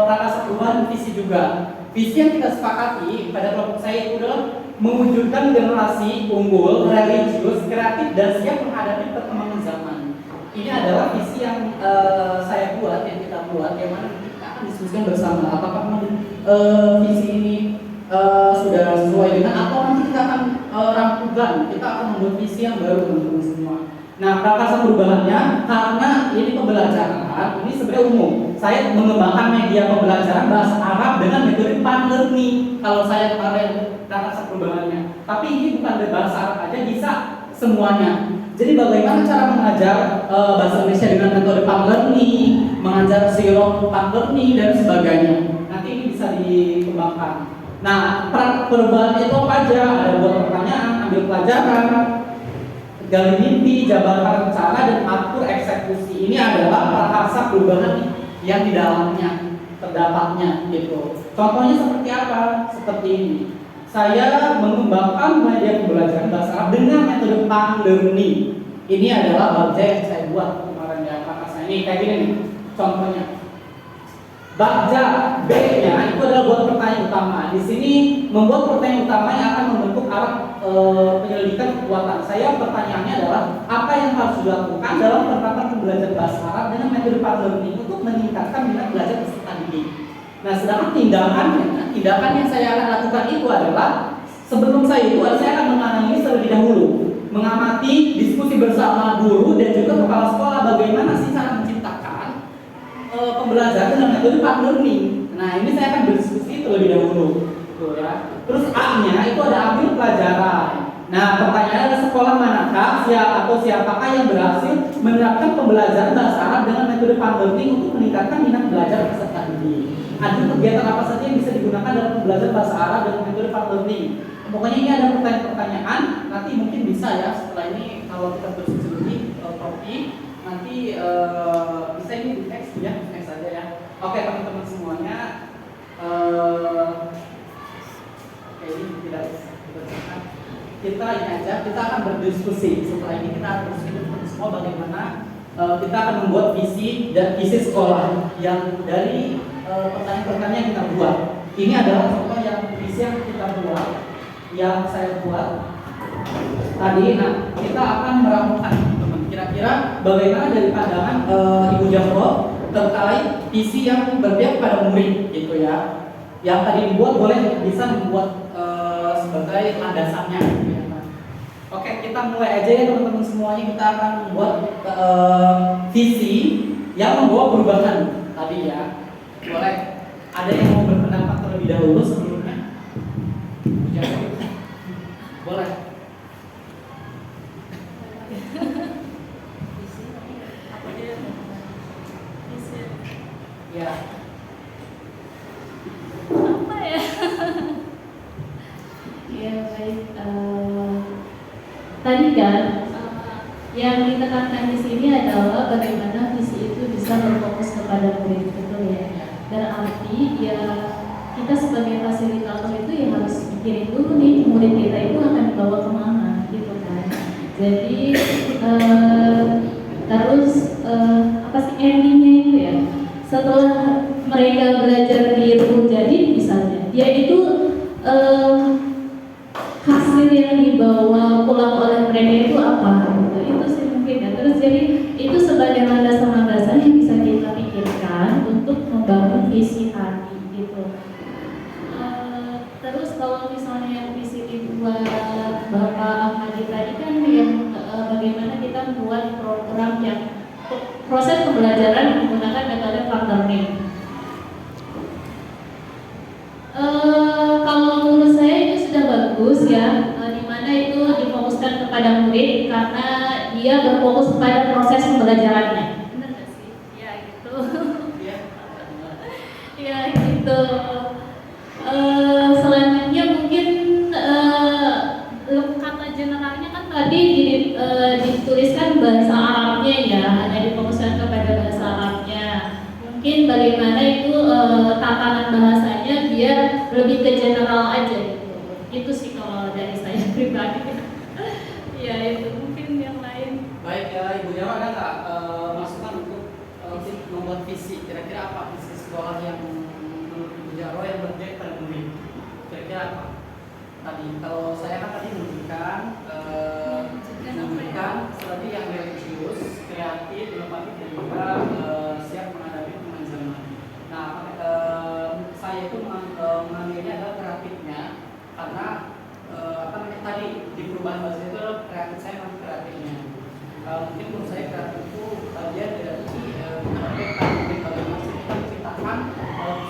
Speaker 2: prakarsa perubahan visi juga. Visi yang kita sepakati pada kelompok saya itu adalah mewujudkan generasi unggul, religius, kreatif dan siap menghadapi perkembangan zaman. Ini adalah visi yang saya buat, yang kita buat, yang mana kita akan diskusikan bersama. Apakah visi ini sudah sesuai dengan atau nanti kita akan rampungkan, kita akan membuat visi yang baru teman-teman semua. Nah, prakarsa perubahannya karena ini pembelajaran, ini sebenarnya umum. Saya mengembangkan media pembelajaran bahasa Arab dengan metode pan-learning. Kalau saya kemarin prakarsa perubahannya, tapi ini bukan dari bahasa Arab aja, bisa semuanya. Jadi bagaimana cara mengajar bahasa Indonesia dengan metode pan-learning, mengajar sirop pan-learning dan sebagainya. Nanti ini bisa dikembangkan. Nah, perubahan itu apa aja? Ada buat pertanyaan, ambil pelajaran, gali mimpi, jabarkan rencana dan atur eksekusi. Ini adalah prakarsa perubahan yang di dalamnya terdapatnya gitu. Contohnya seperti apa? Seperti ini. Saya mengembangkan media pembelajaran bahasa Arab dengan metode pan-learning. Ini adalah bagja yang saya buat kemarin ya prakarsa ini kayak gini nih. Contohnya. Bagja B-nya itu adalah buat pertanyaan utama. Di sini membuat pertanyaan utama yang akan membentuk arah penyelidikan kekuatan. Saya pertanyaannya adalah apa yang harus dilakukan dalam penerapan pembelajaran bahasa Arab dengan metode pan-learning untuk meningkatkan minat belajar peserta didik. Nah, sedangkan tindakan yang saya akan lakukan itu adalah sebelum saya akan menganalisis terlebih dahulu, mengamati diskusi bersama guru dan juga kepala sekolah bagaimana sih cara menciptakan pembelajaran dengan metode pan-learning. Nah, ini saya akan berdiskusi terlebih dahulu. Tuh ya. Terus A-nya itu ada ambil pelajaran. Nah, pertanyaannya adalah sekolah manakah siapakah yang berhasil menerapkan pembelajaran bahasa Arab dengan metode learning untuk meningkatkan minat belajar peserta didik. Ada kegiatan apa saja yang bisa digunakan dalam pembelajaran bahasa Arab dengan metode learning. Pokoknya ini ada pertanyaan-pertanyaan, nanti mungkin bisa ya setelah ini kalau kita berdiskusi lebih Profi, nanti bisa ini di next ya, next saja ya. Oke teman-teman semuanya, oke ini tidak bisa kita ini aja, kita akan berdiskusi. Setelah ini kita akan berdiskusi semua bagaimana kita akan membuat visi dan visi sekolah yang dari pertanyaan-pertanyaan yang kita buat. Ini adalah contoh yang visi yang kita buat, yang saya buat tadi. Nah, kita akan meramukan teman-teman. Kira-kira bagaimana dari pandangan Ibu Jamro terkait visi yang berpihak pada murid, gitu ya. Yang tadi dibuat boleh bisa membuat sebagai landasannya. Gitu ya. Oke, kita mulai aja ya teman-teman semuanya. Kita akan membuat visi yang membawa perubahan tadi ya. Boleh. Ada yang mau berpendapat terlebih dahulu sebelumnya? Boleh. Ya.
Speaker 3: Apa ya?
Speaker 1: Ya baik. Tadi kan yang ditekankan di sini adalah bagaimana visi itu bisa berfokus kepada murid, betul ya. Dan arti ya kita sebagai fasilitator itu ya harus pikirin dulu nih murid kita itu akan dibawa kemana gitu kan. Jadi terus apa sih endingnya itu ya? Setelah mereka belajar di Rukun Jadi misalnya, dia itu hasil yang dibawa pulang oleh mereka itu apa? Gitu. Itu sih mungkin ya. Terus jadi itu sebagai landasan-landasan yang bisa kita pikirkan untuk membangun visi tadi gitu. Terus kalau misalnya yang visi dibuat Bapak Ahmadi tadi kan yang bagaimana kita membuat program yang proses pembelajaran menggunakan metode learning. Kalau menurut saya itu sudah bagus ya, di mana itu difokuskan kepada murid karena dia berfokus pada proses pembelajarannya. Benar nggak sih? Ya gitu. Ya gitu. Selanjutnya mungkin kata generalnya kan tadi dituliskan bahasa Arabnya ya, hanya difokuskan kepada bahasa Arabnya. Mungkin bagaimana itu tatanan bahasanya biar lebih ke general aja gitu. Itu sih kalau dari saya pribadi. Ya itu mungkin yang lain.
Speaker 2: Baik ya Ibu Jawa, ada nggak masukan untuk membuat visi? Kira-kira apa visi sekolah yang menurut Ibu Jawa yang berpihak pada murid? Kira-kira apa? Tadi kalau saya kan tadi menunjukkan strategi yang religius, kreatif, inovatif dan juga siap menghadapi perkembangan zaman. Nah, saya itu mengambilnya adalah kreatifnya karena tadi di perubahan bahasa itu adalah kreatif, saya memang kreatifnya. Mungkin menurut saya kreatif itu bagian dari bagaimana kita menciptakan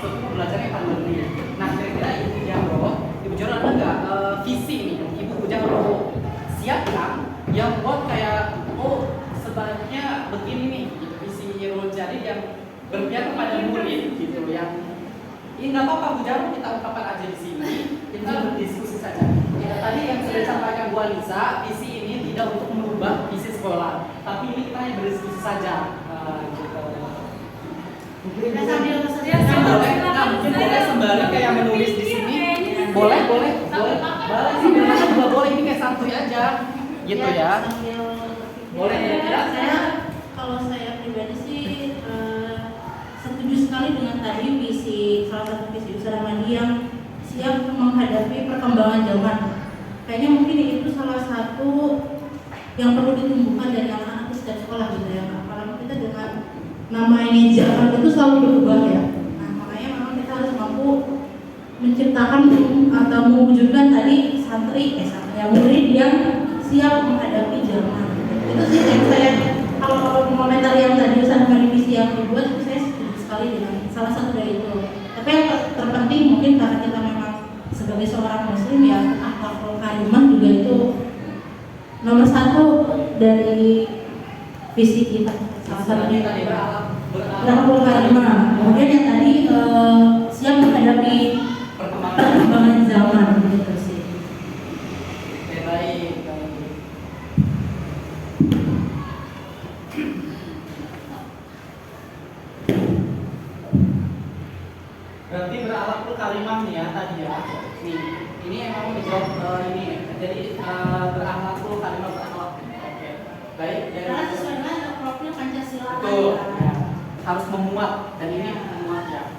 Speaker 2: suatu pembelajaran yang paling penting. Nah, kira-kira Ibu Jawa ada nggak visi ini? Ibu Jawa siapkan yang buat kayak sebaiknya begini nih, gitu, visi Rukun Jadi yang berpihak kepada murid gitu, yang ini nggak apa-apa Bu Jawa, kita ungkapkan aja di sini, kita berdiskusi saja. Ya, tadi yang sudah disampaikan Bu Anissa, visi ini tidak untuk merubah visi sekolah, tapi ini kita hanya berdiskusi saja. Gitu. Mungkin boleh sembari kayak menulis di sini. Boleh juga boleh, ini kayak santuy aja, gitu ya. Boleh
Speaker 5: ya. Kalau saya pribadi sih setuju sekali dengan tadi salah satu visi usaha Ramadi yang siap menghadapi perkembangan zaman. Kayaknya mungkin itu salah satu yang perlu ditumbuhkan dari anak-anak setiap sekolah gitu ya. Apalagi kita dengan namanya zaman itu selalu berubah ya. Nah, makanya memang kita harus mampu menciptakan atau mewujudkan tadi murid yang siap menghadapi zaman. Itu sih yang saya, kalau komentar yang tadi usaha visi yang dibuat, saya setuju sekali dengan salah satu dari itu. Tapi yang sebagai seorang muslim ya akhlakul karimah juga itu nomor satu dari visi kita. Salah satunya tadi berakhlakul karimah. Kemudian yang tadi siap menghadapi perkembangan zaman gitu sih.
Speaker 2: Oke, baik. Berarti berakhlakul karimah nih ya tadi ya. Nih, ini emang dijawab ini ya. Jadi berakhlakul karimah berakhlak. Oke. Baik,
Speaker 5: Karena sesuai dengan profil Pancasila
Speaker 2: betul.
Speaker 5: tadi.
Speaker 2: Ya. Harus memuat dan ini memuat ya.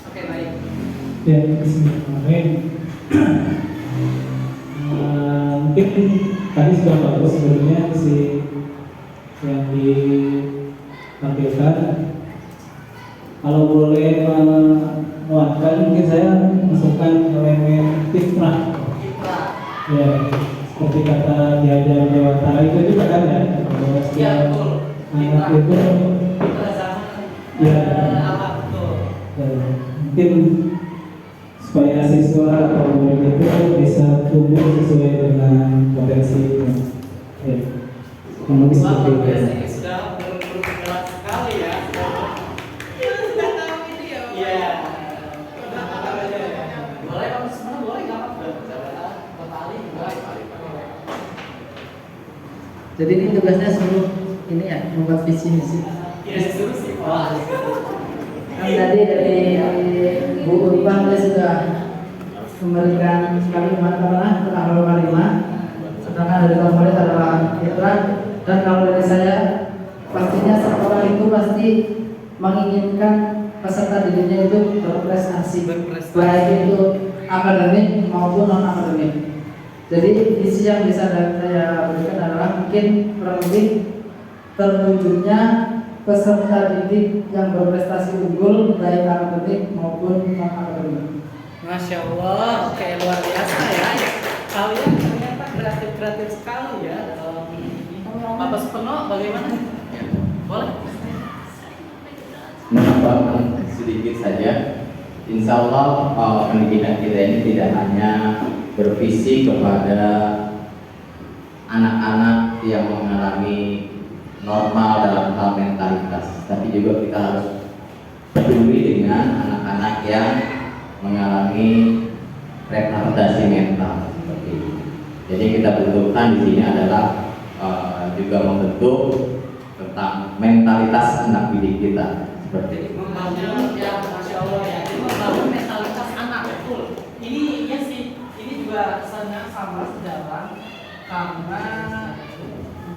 Speaker 2: Oke, baik.
Speaker 6: Ya, bismillahirrahmanirrahim. Mungkin tadi sudah bagus sebenarnya si yang ditampilkan. Kalau boleh menguatkan, mungkin saya masukkan elemen fitrah. Ya, seperti kata diajar Dewata itu juga kan ya. Bahwa
Speaker 2: Ya, betul.
Speaker 6: anak itu
Speaker 2: Kita zaman
Speaker 6: ya,
Speaker 2: alat betul.
Speaker 6: mungkin supaya siswa atau murid itu bisa tumbuh sesuai dengan potensi ya. Kurang lebih
Speaker 2: Wah,
Speaker 6: seperti
Speaker 2: luar biasa
Speaker 6: itu.
Speaker 2: ini sudah bergerak sekali ya.
Speaker 1: Sudah tahu itu ya.
Speaker 2: Iya. Boleh kamu semua boleh nggak apa-apa. Bapak Ali boleh.
Speaker 7: Jadi ini tugasnya sebelum ini ya membuat visi misi.
Speaker 2: Iya, seru sih. Wah.
Speaker 7: Kan tadi dari Bu Urban dia sudah memberikan kalimat berakhlakul karimah. Sedangkan dari Kapolres adalah fitrah. Dan kalau dari saya pastinya sekolah itu pasti menginginkan peserta didiknya itu berprestasi, baik itu akademik maupun non akademik. Jadi visi yang bisa saya berikan adalah mungkin kurang lebih terwujudnya peserta didik yang berprestasi unggul baik akademik maupun non akademik.
Speaker 2: Masya Allah, oke luar biasa ya. Kalian ternyata kreatif sekali ya. Bapak Supono bagaimana? Boleh?
Speaker 4: Menambahkan sedikit saja. Insya Allah pendidikan kita ini tidak hanya bervisi kepada anak-anak yang mengalami normal dalam hal mentalitas, tapi juga kita harus peduli dengan anak-anak yang mengalami retardasi mental seperti ini. Jadi kita butuhkan di sini adalah juga membentuk tentang mentalitas anak didik kita seperti itu.
Speaker 2: Membangun ya, Masya Allah ya. Jadi membangun mentalitas anak betul. Ini ya sih, ini juga sangat sama sejalan karena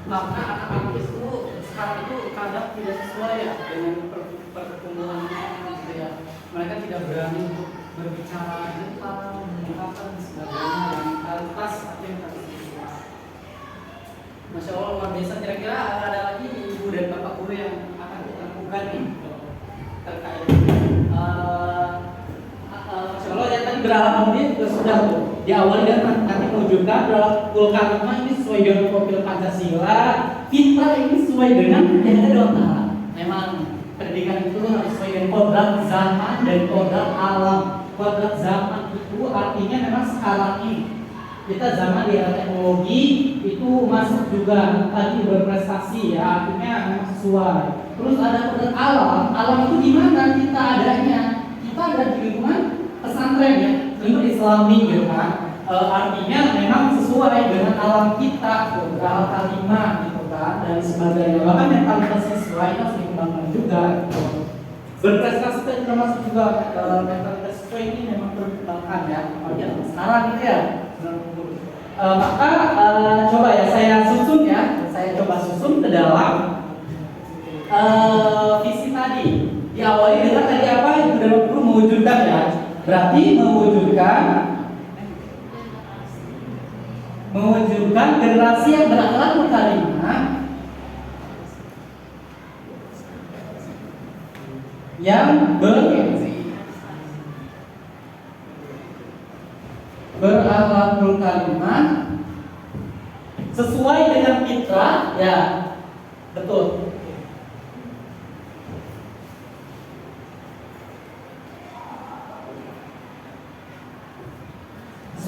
Speaker 2: anak-anak itu sekarang itu kadang tidak sesuai ya dengan pertumbuhannya gitu ya. Mereka tidak berani untuk berbicara tentang mengungkapkan sebagainya dan mentalitas yang tadi. Masya Allah luar biasa. Kira-kira ada lagi ibu dan bapak guru yang akan dilakukan nih terkait Masya Allah ya tadi beralaman dia juga sudah diawali dan nanti mewujudkan berakhlakul karimah ini sesuai dengan profil Pancasila. Fitrah ini sesuai dengan yang ada dalam alam. Memang pendidikan itu harus sesuai dengan kodrat zaman dan kodrat alam. Kodrat zaman itu artinya memang sekarang ini kita zaman di era teknologi itu masuk juga tadi berprestasi ya, artinya memang sesuai. Terus ada kodrat alam. Alam itu di mana kita adanya? Kita ada di lingkungan pesantren ya, lingkungan Islami gitu kan. Artinya memang sesuai dengan alam kita, berakhlakul karimah gitu kan, dan sebagainya. Bahkan mentalitasnya sesuai harus dikembangkan juga. Berprestasi itu termasuk juga mentalitas sesuai ini memang perlu dikembangkan ya. Apalagi sekarang gitu ya. Maka coba ya saya susun ya, saya coba susun ke dalam visi tadi. Diawali dengan tadi apa? Ibu dan Bapak Guru mewujudkan ya. Berarti mewujudkan generasi yang berakhlakul karimah yang berakhlakul karimah sesuai dengan fitrah ya, betul.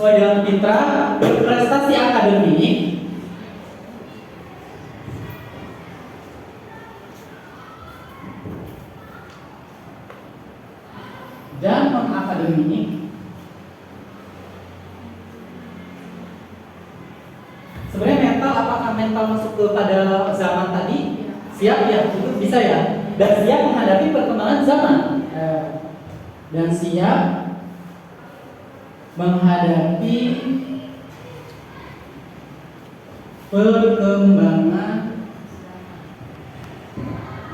Speaker 2: sesuai dengan fitrah, berprestasi akademik, dan non-akademik. Sebenarnya mental, apakah mental masuk kepada zaman tadi? Siap ya, itu bisa ya. Dan siap menghadapi perkembangan zaman. Dan siap menghadapi perkembangan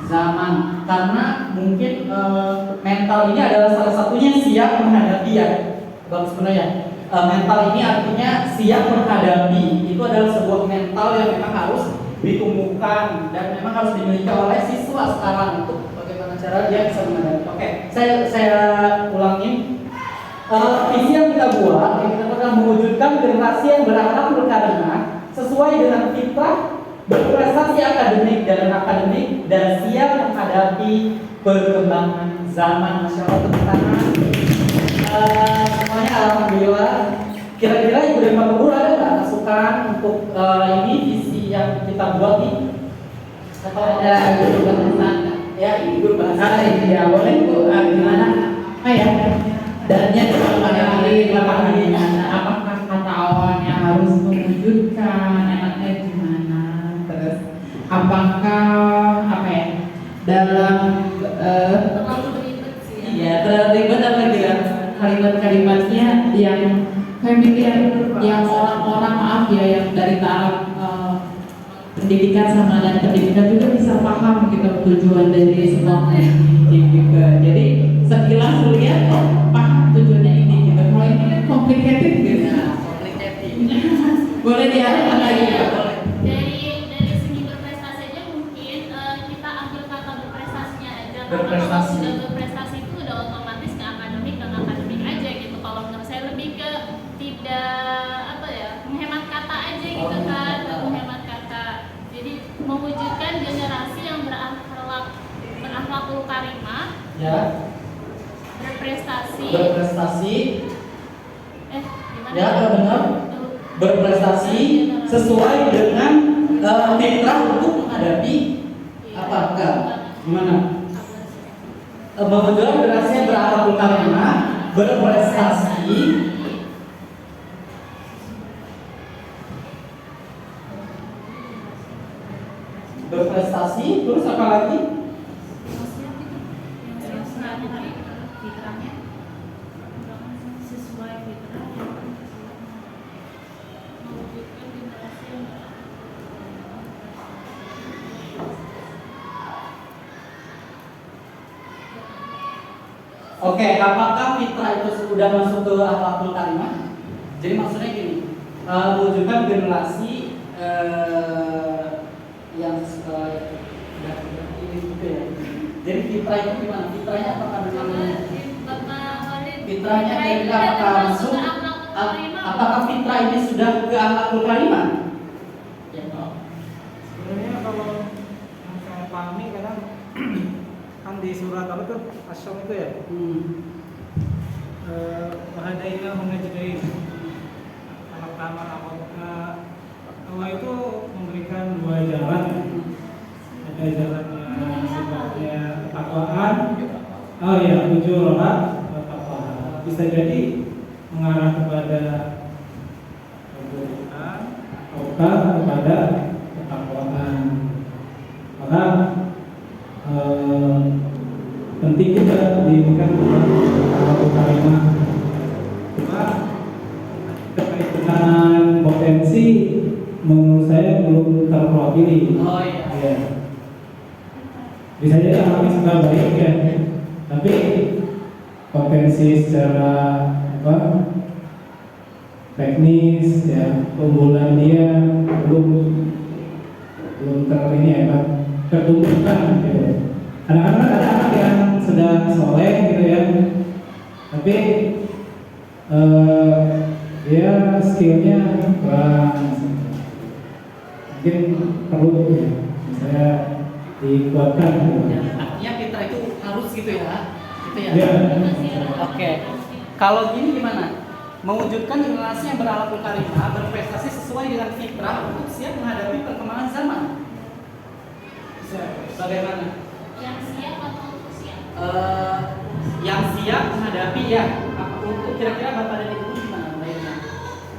Speaker 2: zaman. Karena mungkin mental ini adalah salah satunya siap menghadapi ya. Bagus benar ya. Mental ini artinya siap menghadapi. Itu adalah sebuah mental yang memang harus ditumbuhkan dan memang harus dimiliki oleh siswa sekarang untuk bagaimana cara dia bisa menghadapi. Oke, saya ulangin. Visi yang kita buat, yang kita akan mewujudkan generasi yang berakhlak berkarimah sesuai dengan fitrah, berprestasi akademik dan siap menghadapi perkembangan zaman. Masya Allah, tepuk tangan. Semuanya alhamdulillah. Kira-kira Ibu dan Bapak Guru ada nggak masukan untuk ini visi yang kita buat ini? Atau
Speaker 1: Ada guru bahasa?
Speaker 2: ya ini guru bahasa ini
Speaker 1: Ya boleh Bu. Gimana? Ya. Dannya apakah kata awalnya harus mewujudkan, enaknya gimana? Terus apakah dalam
Speaker 3: Terlalu ribet sih ya.
Speaker 1: iya terlalu ribet apa ya kalimat-kalimatnya yang familiar, yang orang-orang maaf ya yang dari taraf pendidikan sama dan pendidikan juga bisa paham gitu tujuan dari semua ini gitu. Jadi sekilas lihat paham tujuannya ini gitu. Kalau ini kan complicated gitu. Boleh diarahkan lagi ya? Boleh.
Speaker 3: Dari segi berprestasi aja mungkin kita ambil kata berprestasinya aja. Karena
Speaker 2: Berprestasi.
Speaker 3: kalau sudah berprestasi itu udah otomatis ke akademik dan akademik aja gitu. Kalau menurut saya lebih ke tidak menghemat kata aja gitu kan, menghemat kata. Jadi mewujudkan generasi yang berakhlakul karimah,
Speaker 2: ya.
Speaker 3: berprestasi. Gimana?
Speaker 2: Ya, benar. Berprestasi sesuai dengan fitrah untuk menghadapi apakah gimana? Mewujudkan generasi yang berakhlakul karimah, berprestasi, terus apa lagi?
Speaker 5: Fitrahnya sesuai fitrah.
Speaker 3: Mewujudkan generasi yang
Speaker 2: Oke, apakah fitrah itu sudah masuk ke akhlakul karimah? Jadi maksudnya gini, mewujudkan generasi yang ini gitu ya. Jadi fitrah itu gimana? Fitrahnya apakah memang fitrahnya kira-kira apakah masuk? Apakah fitrah ini sudah ke akhlakul karimah? Ya,
Speaker 6: Sebenarnya kalau yang saya pahami kadang kan di surat apa tuh Asyam itu ya, wahadaina hunajdain, anak kamar Allah itu memberikan dua jalan. Ada jalannya sifatnya ketakwaan, ujur taqwa. Bisa jadi mengarah kepada keburukan atau kepada ketakwaan. Maka penting juga diberikan akhlakul karimah. Cuma terkait dengan potensi menurut saya belum terwakili.
Speaker 2: Oh iya.
Speaker 6: Ya. Bisa jadi anaknya sudah baik ya, tapi potensi secara teknis ya keunggulan dia belum tertumbuhkan gitu. Kadang-kadang ada anak yang sudah soleh gitu ya, tapi dia skillnya kurang, mungkin perlu ya saya dikuatkan gitu.
Speaker 2: Artinya fitrah itu harus gitu ya, gitu ya.
Speaker 6: Ya.
Speaker 2: Oke. Kalau gini gimana? mewujudkan generasi yang berakhlakul karimah, berprestasi sesuai dengan fitrah untuk siap menghadapi perkembangan zaman. Bagaimana?
Speaker 3: Yang siap atau untuk siap?
Speaker 2: Yang siap menghadapi ya. Untuk kira-kira Bapak dan Ibu gimana baiknya?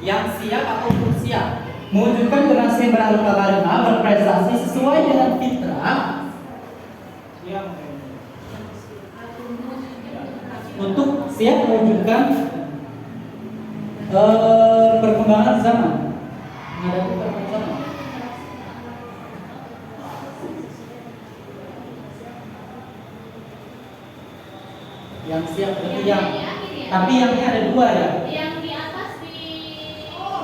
Speaker 2: Yang siap atau untuk siap? Mewujudkan generasi yang berakhlakul karimah, berprestasi sesuai dengan fitrah untuk siap mewujudkan perkembangan zaman, menghadapi perkembangan zaman. Yang siap berarti yang, tapi yang ini ada dua ya.
Speaker 3: Yang di atas di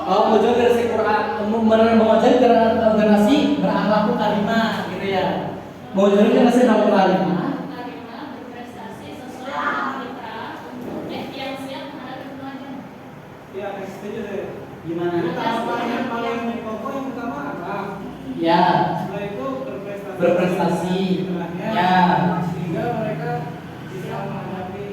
Speaker 2: Mewujudkan generasi Quran, mewujudkan generasi berakhlakul karimah gitu ya. Mewujudkan generasi berakhlakul karimah.
Speaker 3: karimah berprestasi sesuai dengan fitrah. Yang siap menghadapi perkembangan.
Speaker 6: Ya, setuju saya.
Speaker 2: Gimana?
Speaker 6: Yang paling pokok yang pertama apa?
Speaker 2: Ya,
Speaker 6: Setelah itu berprestasi.
Speaker 2: berprestasi.
Speaker 6: Istilahnya,
Speaker 2: Ya.
Speaker 6: sehingga mereka bisa menghadapi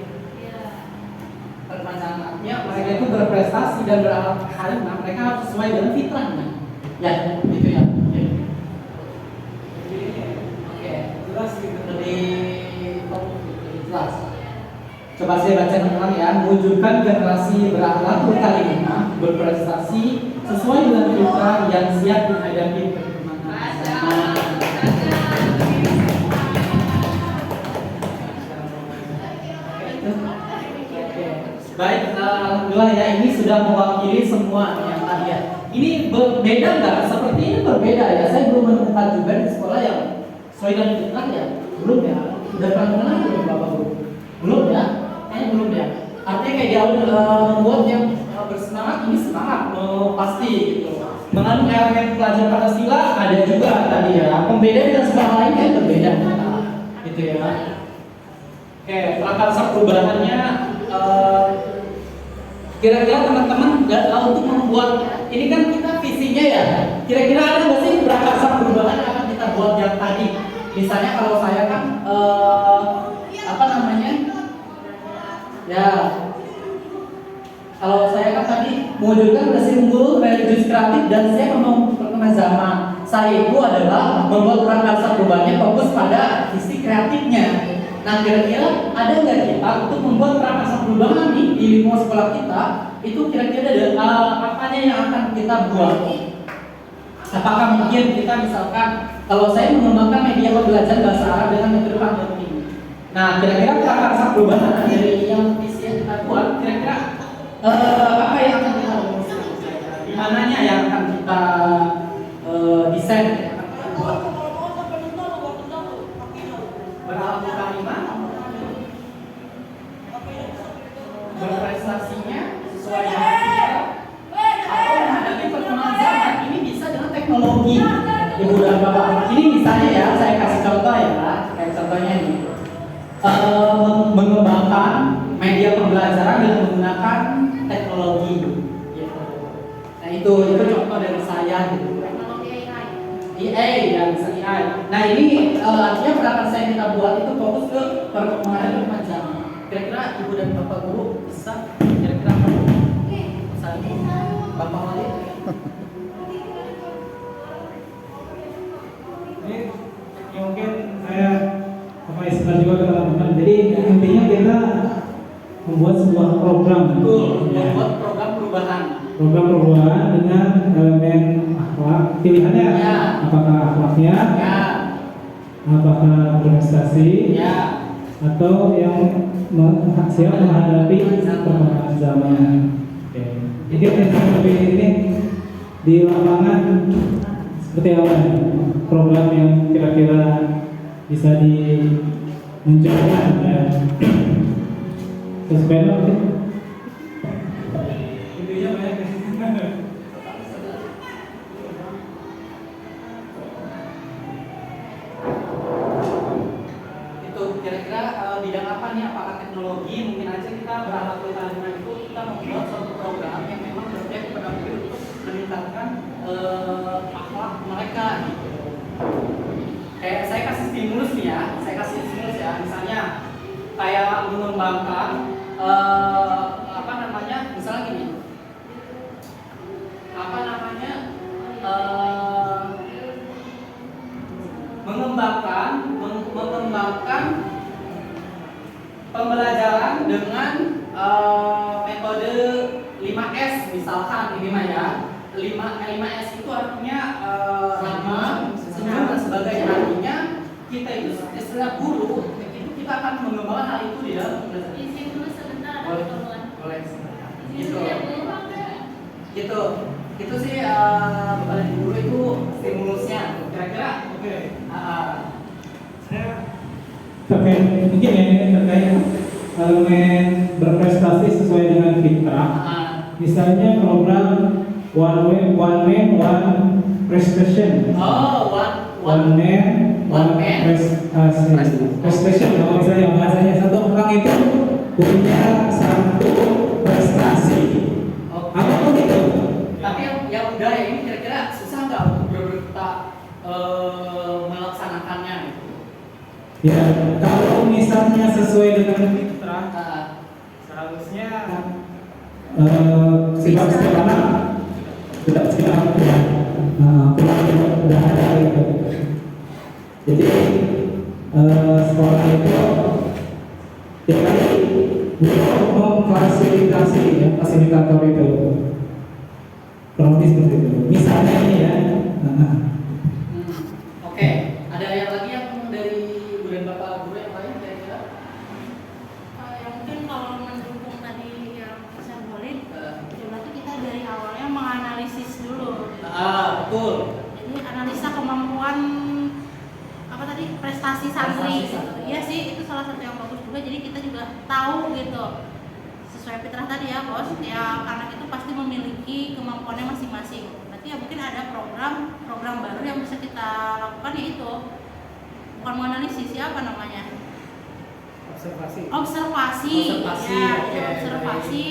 Speaker 2: Perpanjangannya mereka itu berprestasi dan berakhlak karimah, mereka harus sesuai dengan fitrahnya. Ya, gitu ya. Oke,
Speaker 6: jelas gitu.
Speaker 2: lebih jelas. Coba saya baca ulang ya. Mewujudkan generasi berakhlakul karimah, berprestasi sesuai dengan fitrah yang siap menghadapi perkembangan zaman. Baik, alhamdulillah ya, ini sudah mewakili semua yang tadi ya. Ini berbeda nggak? Seperti ini berbeda ya. Saya belum menemukan juga di sekolah yang sesuai dengan fitrah ya. Belum ya. Udah pernah mengenal belum Bapak Guru? Belum ya? Kayaknya belum ya. Artinya kayak jauh membuat yang bersemangat ini semangat pasti gitu. Mengandung elemen pelajaran Pancasila ada juga tadi ya. Pembeda dengan sekolah lain kan berbeda. Gitu ya. Oke, prakarsa perubahannya kira-kira teman-teman untuk membuat ini kan kita visinya ya. Kira-kira ada nggak sih prakarsa perubahan yang akan kita buat yang tadi? Misalnya kalau saya kan apa namanya? Ya, kalau saya kan tadi mewujudkan generasi unggul, religius kreatif dan siap membangun perkembangan zaman. Saya itu adalah membuat prakarsa perubahannya fokus pada sisi kreatifnya. Nah, kira-kira ada nggak kita untuk membuat prakarsa perubahan nih di lingkungan sekolah kita? Itu kira-kira ada apanya yang akan kita buat? Apakah mungkin kita misalkan kalau saya mengembangkan media pembelajaran bahasa Arab dengan metode pandemi. Nah, kira-kira prakarsa perubahan dari yang visi yang kita buat, kira-kira apa yang akan kita rumuskan? Di mananya yang akan kita desain? Berakhlakul karimah, berprestasinya sesuai dengan fitrah, atau menghadapi perkembangan zaman. Ini bisa dengan teknologi, Ibu dan Bapak. Ini misalnya ya, saya kasih contoh ya, kayak contohnya ini, mengembangkan media pembelajaran dengan menggunakan teknologi. Gitu. Nah itu contoh dari saya gitu. AI dan bisa AI. Nah ini artinya prakarsa yang kita buat itu fokus ke perkembangan zaman. Kira-kira Ibu dan Bapak Guru bisa kira-kira apa? Misalnya Bapak Wali.
Speaker 6: Ini mungkin saya apa istilah juga ke teman-teman. Jadi intinya kita membuat sebuah program.
Speaker 2: Betul,
Speaker 6: Ya.
Speaker 2: membuat program perubahan.
Speaker 6: Program perubahan dengan elemen akhlak. Pilihannya
Speaker 2: Ya.
Speaker 6: apakah akhlaknya,
Speaker 2: Ya,
Speaker 6: apakah prestasi,
Speaker 2: ya.
Speaker 6: atau yang siap menghadapi perkembangan zaman. Oke. Jadi yang lebih ini di lapangan seperti apa program yang kira-kira bisa dimunculkan ya. Sesuai mungkin. Intinya banyak.
Speaker 2: Itu kira-kira bidang apa nih? Apakah teknologi? Mungkin aja kita berakhlakul karimah itu kita membuat suatu program yang memang berpihak kepada murid untuk meningkatkan akhlak mereka gitu. Kayak saya kasih stimulus nih ya, misalnya kayak mengembangkan apa namanya, misalnya gini, mengembangkan pembelajaran dengan metode 5S misalkan ini mah ya. 5S itu artinya ramah, senyum dan sebagainya. Artinya kita itu setelah guru itu kita akan mengembangkan hal itu di dalam pembelajaran.
Speaker 3: Izin dulu sebentar, ada
Speaker 2: Boleh.
Speaker 3: keperluan.
Speaker 2: Boleh.
Speaker 3: Izin dulu ya, Bu.
Speaker 2: Gitu. Itu sih beban guru itu stimulusnya. Kira-kira
Speaker 6: Oke.
Speaker 2: saya
Speaker 6: Terkait mungkin ya ini terkait elemen berprestasi sesuai dengan fitrah. Misalnya program one man one prestation. One man one prestasi. Prestation kalau misalnya bahasanya satu orang itu punya satu prestasi. Apapun itu.
Speaker 2: tapi yang udah ya ini kira-kira susah nggak untuk kita melaksanakannya gitu?
Speaker 6: Ya, kalau misalnya sesuai dengan fitrah,
Speaker 2: Nah,
Speaker 6: seharusnya sifat anak tidak setiap udah ada gitu. Jadi sekolah itu tidak memfasilitasi ya, fasilitator itu kurang lebih seperti itu. Misalnya ini ya.
Speaker 2: Oke, ada yang lagi yang dari Bu dan Bapak guru yang lain kira-kira?
Speaker 5: Ya mungkin kalau mendukung tadi yang saya boleh, berarti kita dari awalnya menganalisis dulu.
Speaker 2: Betul.
Speaker 5: Jadi analisa kemampuan apa tadi prestasi santri.
Speaker 2: Prestasi.
Speaker 5: Iya sih, itu salah satu yang bagus juga. Jadi kita juga tahu gitu. Sesuai fitrah tadi ya, Bos. Ya anak itu pasti memiliki kemampuannya masing-masing. Berarti ya mungkin ada program baru yang bisa kita lakukan, yaitu bukan menganalisis ya, apa namanya?
Speaker 6: Observasi.
Speaker 5: Observasi.
Speaker 2: Observasi,
Speaker 5: Ya,
Speaker 2: oke.
Speaker 5: observasi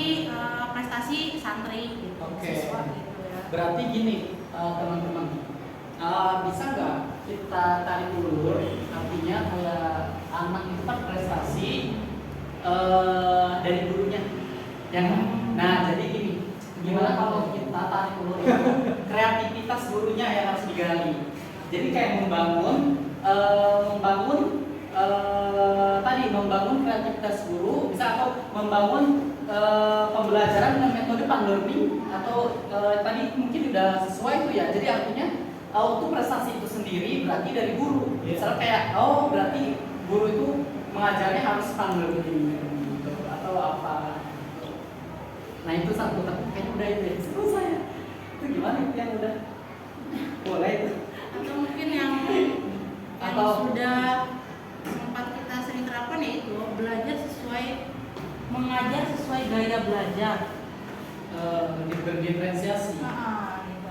Speaker 5: prestasi santri gitu.
Speaker 2: Oke.
Speaker 5: Siswa gitu ya.
Speaker 2: Berarti gini teman-teman, bisa nggak kita tarik ulur? Artinya kalau anak itu kan prestasi dari gurunya, ya kan? Nah jadi gini, gimana kalau kita tarik ulur kreativitas gurunya yang harus digali? Jadi kayak membangun membangun kreativitas guru, bisa atau membangun pembelajaran dengan metode pan-learning atau tadi mungkin udah sesuai tuh ya. Jadi artinya untuk prestasi itu sendiri berarti dari guru. Misalnya kayak berarti guru itu mengajarnya harus pan-learning gitu, atau apa. Nah itu satu, tapi kayaknya udah itu ya. Seru saya. Itu gimana itu yang udah? Boleh itu.
Speaker 5: Atau mungkin yang sudah sempat kita sering terapkan, yaitu belajar mengajar sesuai gaya belajar.
Speaker 2: Berdiferensiasi.
Speaker 5: Gitu.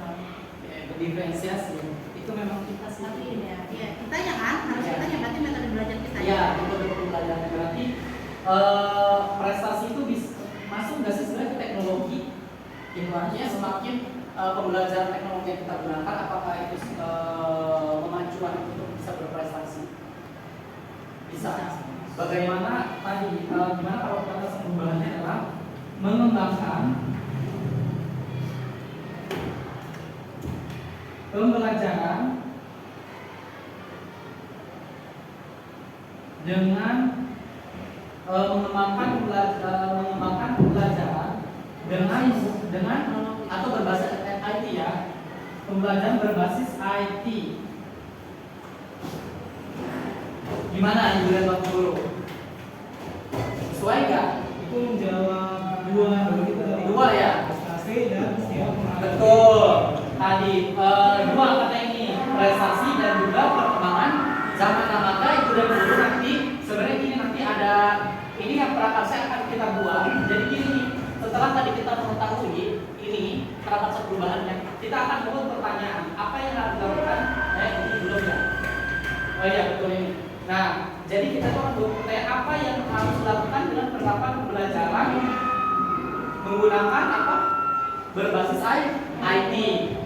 Speaker 2: Berdiferensiasi. Itu memang kita sih.
Speaker 5: Tapi ini ya kitanya kan harus
Speaker 2: Ya.
Speaker 5: kitanya, berarti metode belajar kita.
Speaker 2: Iya, metode pembelajaran berarti prestasi itu bisa masuk nggak sih sebenarnya ke teknologi? Gitu artinya semakin pembelajaran teknologi yang kita gunakan, apakah itu memacu anak untuk bisa berprestasi? Bisa. Bagaimana tadi? Gimana kalau kata perubahannya adalah mengembangkan pembelajaran dengan mengembangkan pembelajaran dengan atau berbasis IT ya, pembelajaran berbasis IT. Gimana Ibu dan Bapak Guru? Sesuai nggak?
Speaker 6: Itu menjawab dua
Speaker 2: ya.
Speaker 6: prestasi dan siap menghadapi.
Speaker 2: Betul. Tadi dua kata ini, prestasi dan juga perkembangan zaman. Nah, maka Ibu dan Guru nanti sebenarnya gini, nanti ada ini yang prakarsa akan kita buat. Jadi gini, setelah tadi kita mengetahui ini prakarsa perubahannya, kita akan membuat pertanyaan apa yang harus dilakukan. Ini belum ya? Oh iya betul ini. Nah, jadi kita akan membuat pertanyaan apa yang harus dilakukan dengan penerapan pembelajaran menggunakan apa? Berbasis IT.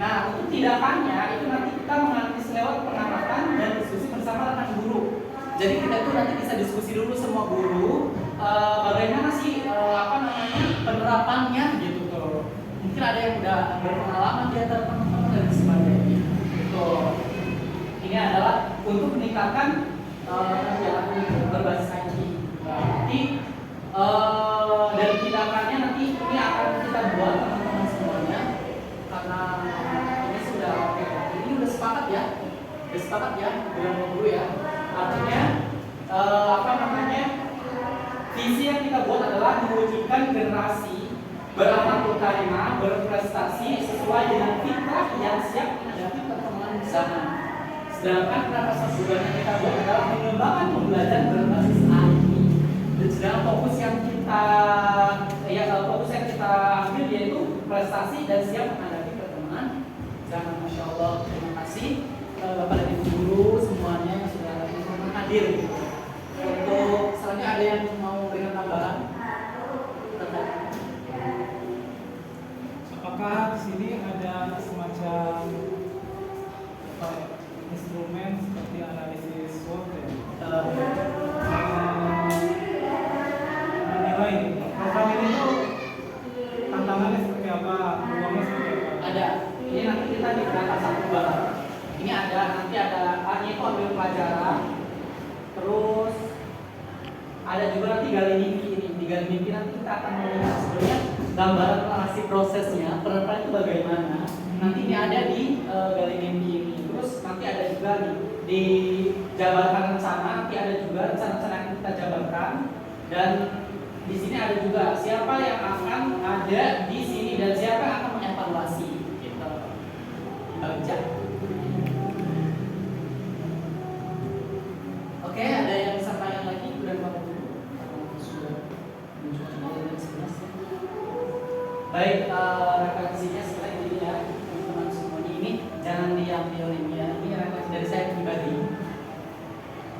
Speaker 2: Nah, untuk tindakannya itu nanti kita menganalisis lewat pengamatan dan diskusi bersama rekan guru. Jadi kita tuh nanti bisa diskusi dulu semua guru bagaimana sih penerapannya gitu tuh. Mungkin ada yang udah berpengalaman di antara teman-teman dan sebagainya. Gitu. Ini adalah untuk kita kan jalan berbasis IT. Nanti dari tindakannya nanti ini akan kita buat teman-teman semuanya, karena ini sudah oke. Ini udah sepakat ya, bulan dulu ya. Artinya apa namanya, visi yang kita buat adalah mewujudkan generasi berakhlakul karimah, berprestasi sesuai dengan fitrah yang siap menghadapi perkembangan zaman. Sedangkan kenapa bulannya kita buat adalah mengembangkan pembelajaran berbasis IT. Dan sedangkan fokus yang kita ambil yaitu prestasi dan siap menghadapi perkembangan zaman. Masya Allah, terima kasih Bapak dan Ibu guru semuanya yang sudah hadir. Untuk selanjutnya ada yang mau berikan tambahan?
Speaker 6: Apakah di sini ada semacam instrumen seperti analisis SWOT ya? Menilai program ini tuh tantangannya seperti apa, peluangnya seperti apa?
Speaker 2: Ada. Ini nanti kita di belakang satu barang. Ini ada, nanti ada A-nya itu ambil pelajaran. Terus ada juga nanti gali mimpi ini. Di gali mimpi nanti kita akan melihat sebenarnya gambaran narasi prosesnya, peran itu bagaimana. Nanti ini ada di gali mimpi ini. Terus nanti ada juga di jabarkan rencana, nanti ada juga rencana-rencana yang kita jabarkan. Dan di sini ada juga siapa yang akan ada di sini dan siapa yang akan mengevaluasi. Gitu. Baca. Oke, ada yang disampaikan lagi dari Bapak Guru? Sudah menunjukkan dari 11 ya. Baik, referensinya seperti ini ya, teman-teman semuanya. Ini jangan diambil ini ya. Ini referensi dari saya pribadi.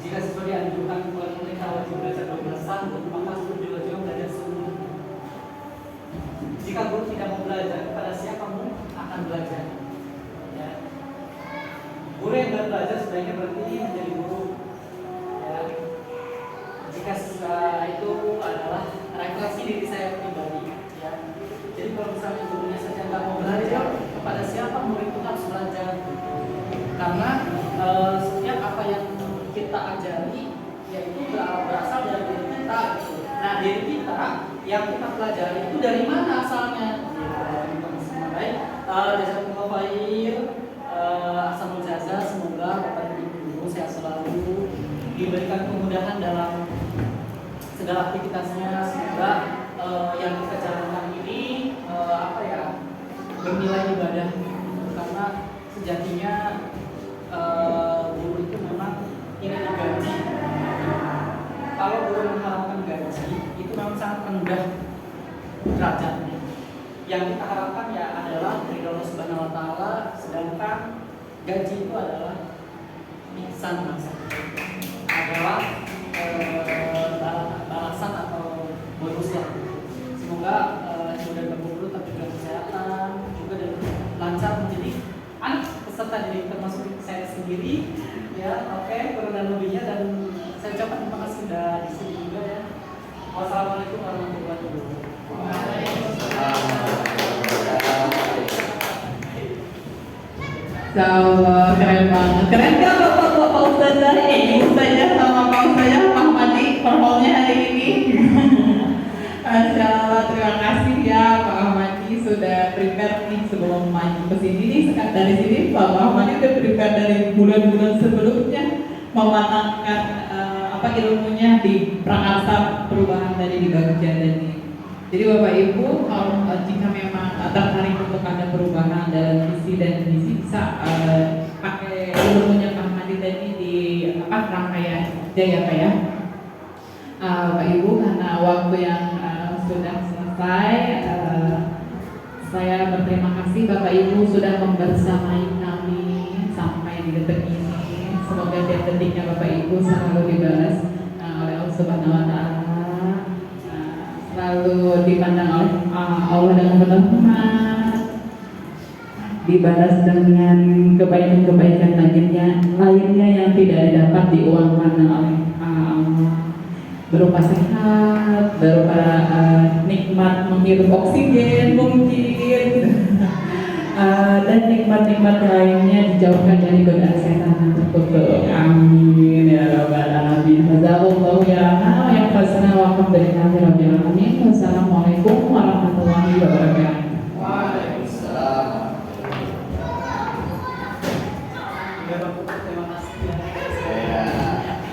Speaker 2: Jika siswa dianjurkan mereka wajib belajar 12 tahun, maka guru juga belajar semua. Jika guru tidak mau belajar, kepada siapa kamu akan belajar? Ya. Guru yang belajar sebaiknya berhenti menjadi guru. Ya. Jika itu adalah refleksi diri saya pribadi. Ya. Jadi kalau misalnya gurunya saja nggak mau belajar, kepada siapa murid itu harus belajar? Karena setiap apa yang kita ajari yaitu berasal dari diri kita. Nah, diri kita yang kita pelajari itu dari mana asalnya? Baik, jazakumullah khair, ahsanul jazaa. Semoga Bapak dan Ibu guru sehat selalu, diberikan kemudahan dalam segala aktivitasnya. Semoga yang kita jalankan ini bernilai ibadah, karena sejatinya guru itu memang ini digaji. Kalau guru mengharapkan gaji itu memang sangat rendah derajatnya. Yang kita harapkan ya adalah dari Allah Subhanahu Wa Taala, sedangkan gaji itu adalah ihsan adalah balasan atau bonus lah. Semoga sudah berguru tapi juga kesehatan juga dan lancar menjadi anak peserta jadi termasuk saya sendiri ya. Oke, kurang dan lebihnya, dan saya ucapkan terima kasih sudah di sini juga ya. Wassalamualaikum warahmatullahi wabarakatuh.
Speaker 1: Keren banget. Keren kan Bapak Ustazah? Ibu saja sama Pak Ustazah Ahmadi performnya hari ini. Masya Allah, terima kasih ya Pak Ahmadi sudah prepare nih sebelum maju ke sini nih. Dari sini Pak Ahmadi udah prepare dari bulan-bulan sebelumnya mematangkan ilmunya di prakarsa perubahan tadi di Bagja tadi. Jadi Bapak Ibu, kalau jika memang tertarik untuk ada perubahan dalam visi dan misi, bisa pakai ilmunya Pak Ahmadi tadi di rangkaian ya Pak ya. Bapak Ibu, karena waktu yang sudah selesai, saya berterima kasih Bapak Ibu sudah membersamai kami sampai di detik ini. Semoga tiap detiknya Bapak Ibu selalu dibalas oleh Allah Subhanahu Wa Taala, selalu dipandang oleh Allah dengan berrahmat, dibalas dengan kebaikan-kebaikan lainnya yang tidak dapat diuangkan oleh Allah, berupa sehat, berupa nikmat menghirup oksigen mungkin dan nikmat-nikmat lainnya dijauhkan dari godaan setan yang terkutuk. Amin ya rabbal alamin. Jazakumullahu ya yang fasana wa qad